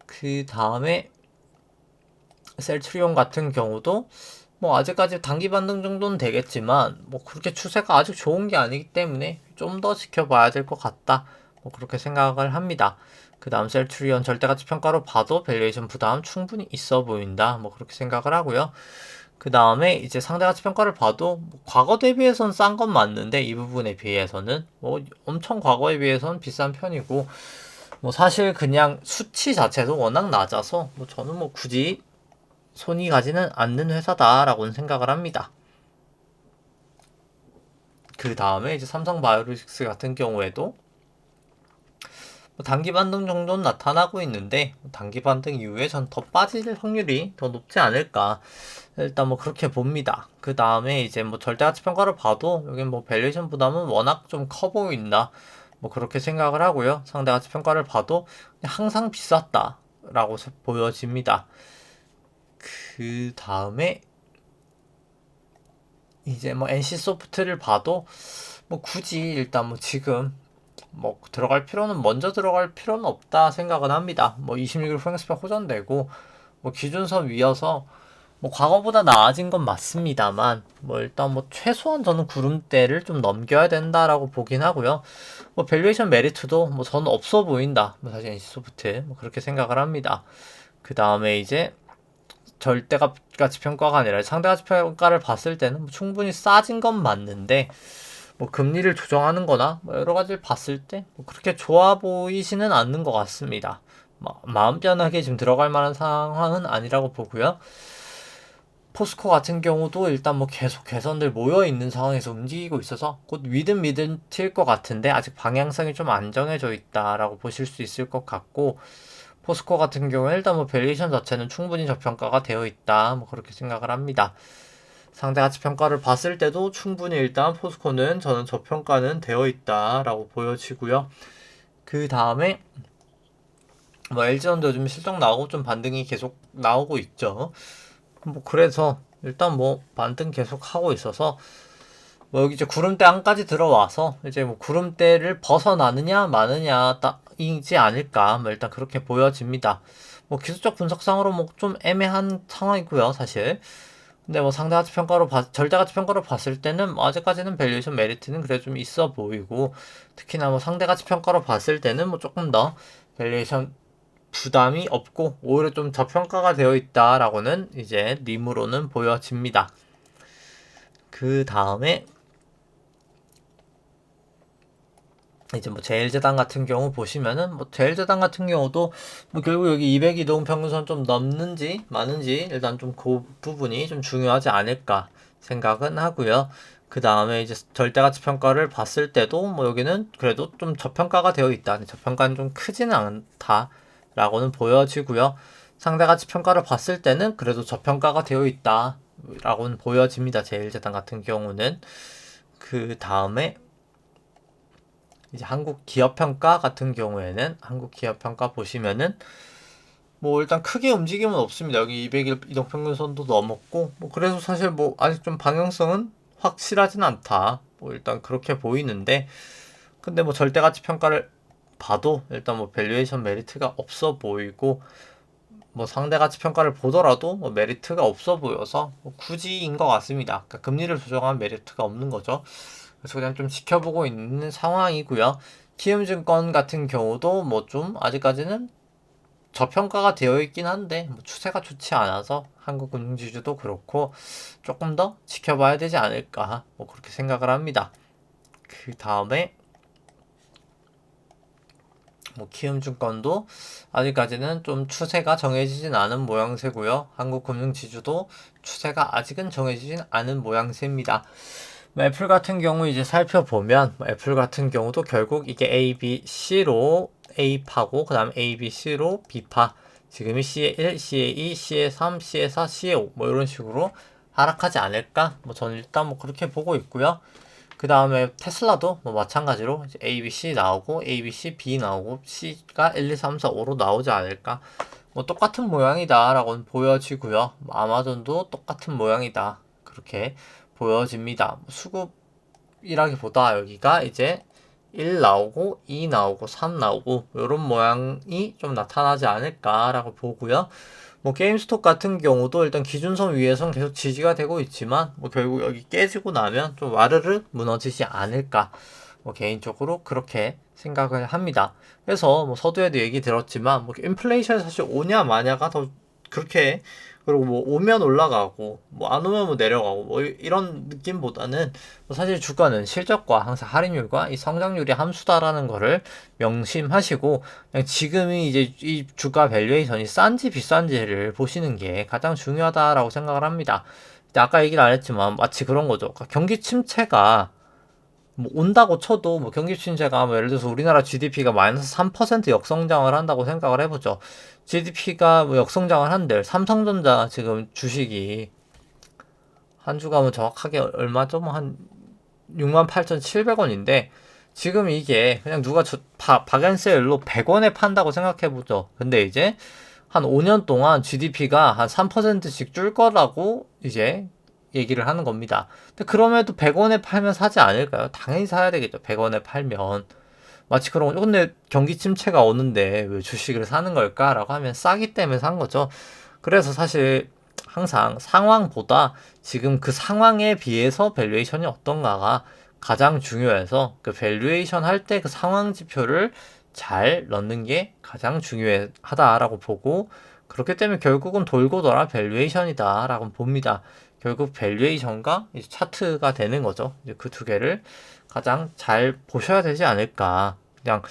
그 다음에 셀트리온 같은 경우도 뭐 아직까지 단기 반등 정도는 되겠지만 뭐 그렇게 추세가 아직 좋은 게 아니기 때문에 좀 더 지켜봐야 될 것 같다. 뭐 그렇게 생각을 합니다. 그 다음 셀트리온 절대가치 평가로 봐도 밸류에이션 부담 충분히 있어 보인다. 뭐 그렇게 생각을 하고요. 그 다음에 이제 상대가치 평가를 봐도 뭐 과거 대비해서는 싼 건 맞는데 이 부분에 비해서는 뭐 엄청 과거에 비해서는 비싼 편이고 뭐 사실 그냥 수치 자체도 워낙 낮아서 뭐 저는 뭐 굳이 손이 가지는 않는 회사다라고는 생각을 합니다. 그 다음에 이제 삼성바이오로직스 같은 경우에도 뭐 단기 반등 정도는 나타나고 있는데 단기 반등 이후에 전 더 빠질 확률이 더 높지 않을까 일단 뭐 그렇게 봅니다. 그 다음에 이제 뭐 절대가치 평가를 봐도 여기 뭐 밸류에이션 부담은 워낙 좀 커 보인다. 뭐 그렇게 생각을 하고요. 상대가치 평가를 봐도 항상 비쌌다라고 보여집니다. 그 다음에 이제 뭐 NC소프트를 봐도 뭐 굳이 일단 뭐 지금 뭐 들어갈 필요는 먼저 들어갈 필요는 없다 생각은 합니다. 뭐 26일 포행스펙 호전되고 뭐 기준선 위여서 뭐 과거보다 나아진 건 맞습니다만 뭐 일단 뭐 최소한 저는 구름대를 좀 넘겨야 된다라고 보긴 하고요. 뭐 밸류에이션 메리트도 뭐 저는 없어 보인다. 뭐 사실 NC소프트 뭐 그렇게 생각을 합니다. 그 다음에 이제 절대가치 평가가 아니라 상대가치 평가를 봤을 때는 뭐 충분히 싸진 건 맞는데 뭐 금리를 조정하는 거나 뭐 여러 가지를 봤을 때 뭐 그렇게 좋아 보이지는 않는 것 같습니다. 마음 편하게 지금 들어갈 만한 상황은 아니라고 보고요. 포스코 같은 경우도 일단 뭐 계속 개선들 모여 있는 상황에서 움직이고 있어서 곧 위든 튈 것 같은데 아직 방향성이 좀 안 정해져 있다라고 보실 수 있을 것 같고 포스코 같은 경우에 일단 뭐 밸류에이션 자체는 충분히 저평가가 되어 있다 뭐 그렇게 생각을 합니다. 상대가치 평가를 봤을 때도 충분히 일단 포스코는 저는 저평가는 되어 있다라고 보여지고요. 그 다음에 뭐 LG전도 요즘 실적 나오고 좀 반등이 계속 나오고 있죠. 뭐 그래서 일단 뭐 반등 계속 하고 있어서 뭐 여기 이제 구름대 안까지 들어와서 이제 뭐 구름대를 벗어나느냐 마느냐 딱이지 않을까 뭐 일단 그렇게 보여집니다. 뭐 기술적 분석상으로 뭐 좀 애매한 상황이고요 사실. 근데 뭐 상대가치 평가로 절대가치 평가로 봤을 때는 뭐 아직까지는 밸류에이션 메리트는 그래 좀 있어 보이고 특히나 뭐 상대가치 평가로 봤을 때는 뭐 조금 더 밸류에이션 부담이 없고 오히려 좀 저평가가 되어 있다라고는 이제 림으로는 보여집니다. 그 다음에 이제 뭐 제일제당 같은 경우 보시면은 뭐 제일제당 같은 경우도 뭐 결국 여기 200 이동 평균선 좀 넘는지 많은지 일단 좀 그 부분이 좀 중요하지 않을까 생각은 하고요. 그 다음에 이제 절대가치 평가를 봤을 때도 뭐 여기는 그래도 좀 저평가가 되어 있다. 저평가는 좀 크지는 않다라고는 보여지고요. 상대가치 평가를 봤을 때는 그래도 저평가가 되어 있다라고는 보여집니다. 제일제당 같은 경우는 그 다음에 이제 한국 기업 평가 같은 경우에는 한국 기업 평가 보시면은 뭐 일단 크게 움직임은 없습니다. 여기 200일 이동평균선도 넘었고 뭐 그래서 사실 뭐 아직 좀 방향성은 확실하진 않다. 뭐 일단 그렇게 보이는데 근데 뭐 절대가치 평가를 봐도 일단 뭐 밸류에이션 메리트가 없어 보이고 뭐 상대가치 평가를 보더라도 뭐 메리트가 없어 보여서 뭐 굳이인 것 같습니다. 그러니까 금리를 조정한 메리트가 없는 거죠. 그래서 그냥 좀 지켜보고 있는 상황이고요. 키움증권 같은 경우도 뭐 좀 아직까지는 저평가가 되어 있긴 한데 뭐 추세가 좋지 않아서 한국금융지주도 그렇고 조금 더 지켜봐야 되지 않을까 뭐 그렇게 생각을 합니다. 그 다음에 뭐 키움증권도 아직까지는 좀 추세가 정해지진 않은 모양새고요. 한국금융지주도 추세가 아직은 정해지진 않은 모양새입니다. 애플 같은 경우 이제 살펴보면 애플 같은 경우도 결국 이게 A, B, C로 A파고 그 다음 A, B, C로 B파 지금이 C에 1, C에 2, C에 3, C에 4, C에 5 뭐 이런 식으로 하락하지 않을까? 뭐 저는 일단 뭐 그렇게 보고 있고요. 그 다음에 테슬라도 뭐 마찬가지로 이제 A, B, C 나오고 A, B, C, B 나오고 C가 1, 2, 3, 4, 5로 나오지 않을까? 뭐 똑같은 모양이다 라고 보여지고요. 뭐 아마존도 똑같은 모양이다 그렇게 보여집니다. 수급이라기보다 여기가 이제 1 나오고 2 나오고 3 나오고 이런 모양이 좀 나타나지 않을까라고 보고요. 뭐 게임스톱 같은 경우도 일단 기준선 위에선 계속 지지가 되고 있지만 뭐 결국 여기 깨지고 나면 좀 와르르 무너지지 않을까 뭐 개인적으로 그렇게 생각을 합니다. 그래서 뭐 서두에도 얘기 들었지만 뭐 인플레이션이 사실 오냐 마냐가 더 그렇게 그리고 뭐 오면 올라가고 뭐 안 오면 뭐 내려가고 뭐 이런 느낌보다는 뭐 사실 주가는 실적과 항상 할인율과 이 성장률이 함수다라는 거를 명심하시고 그냥 지금이 이제 이 주가 밸류에이션이 싼지 비싼지를 보시는 게 가장 중요하다라고 생각을 합니다. 아까 얘기를 안 했지만 마치 그런 거죠. 그러니까 경기 침체가 뭐 온다고 쳐도 뭐 경기 침체가 뭐 예를 들어서 우리나라 GDP가 마이너스 3% 역성장을 한다고 생각을 해보죠. GDP가 뭐 역성장을 한들 삼성전자 지금 주식이 한 주가 뭐 정확하게 얼마죠? 뭐한 68,700원인데 지금 이게 그냥 누가 박앤셀로 100원에 판다고 생각해보죠. 근데 이제 한 5년 동안 GDP가 한 3%씩 줄 거라고 이제 얘기를 하는 겁니다. 근데 그럼에도 100원에 팔면 사지 않을까요? 당연히 사야 되겠죠. 100원에 팔면. 마치 그런 거, 근데 경기 침체가 오는데 왜 주식을 사는 걸까라고 하면 싸기 때문에 산 거죠. 그래서 사실 항상 상황보다 지금 그 상황에 비해서 밸류에이션이 어떤가가 가장 중요해서 그 밸류에이션 할 때 그 상황 지표를 잘 넣는 게 가장 중요하다라고 보고 그렇기 때문에 결국은 돌고 돌아 밸류에이션이다라고 봅니다. 결국 밸류에이션과 차트가 되는 거죠. 이제 그 두 개를 가장 잘 보셔야 되지 않을까. 그냥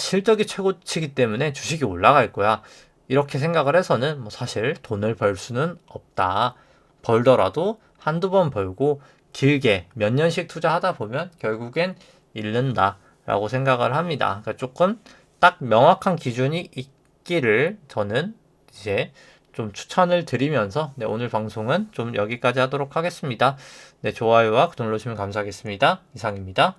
실적이 최고치기 때문에 주식이 올라갈 거야. 이렇게 생각을 해서는 뭐 사실 돈을 벌 수는 없다. 벌더라도 한두 번 벌고 길게 몇 년씩 투자하다 보면 결국엔 잃는다. 라고 생각을 합니다. 그러니까 조금 딱 명확한 기준이 있기를 저는 이제 좀 추천을 드리면서 네, 오늘 방송은 좀 여기까지 하도록 하겠습니다. 네, 좋아요와 구독 눌러주시면 감사하겠습니다. 이상입니다.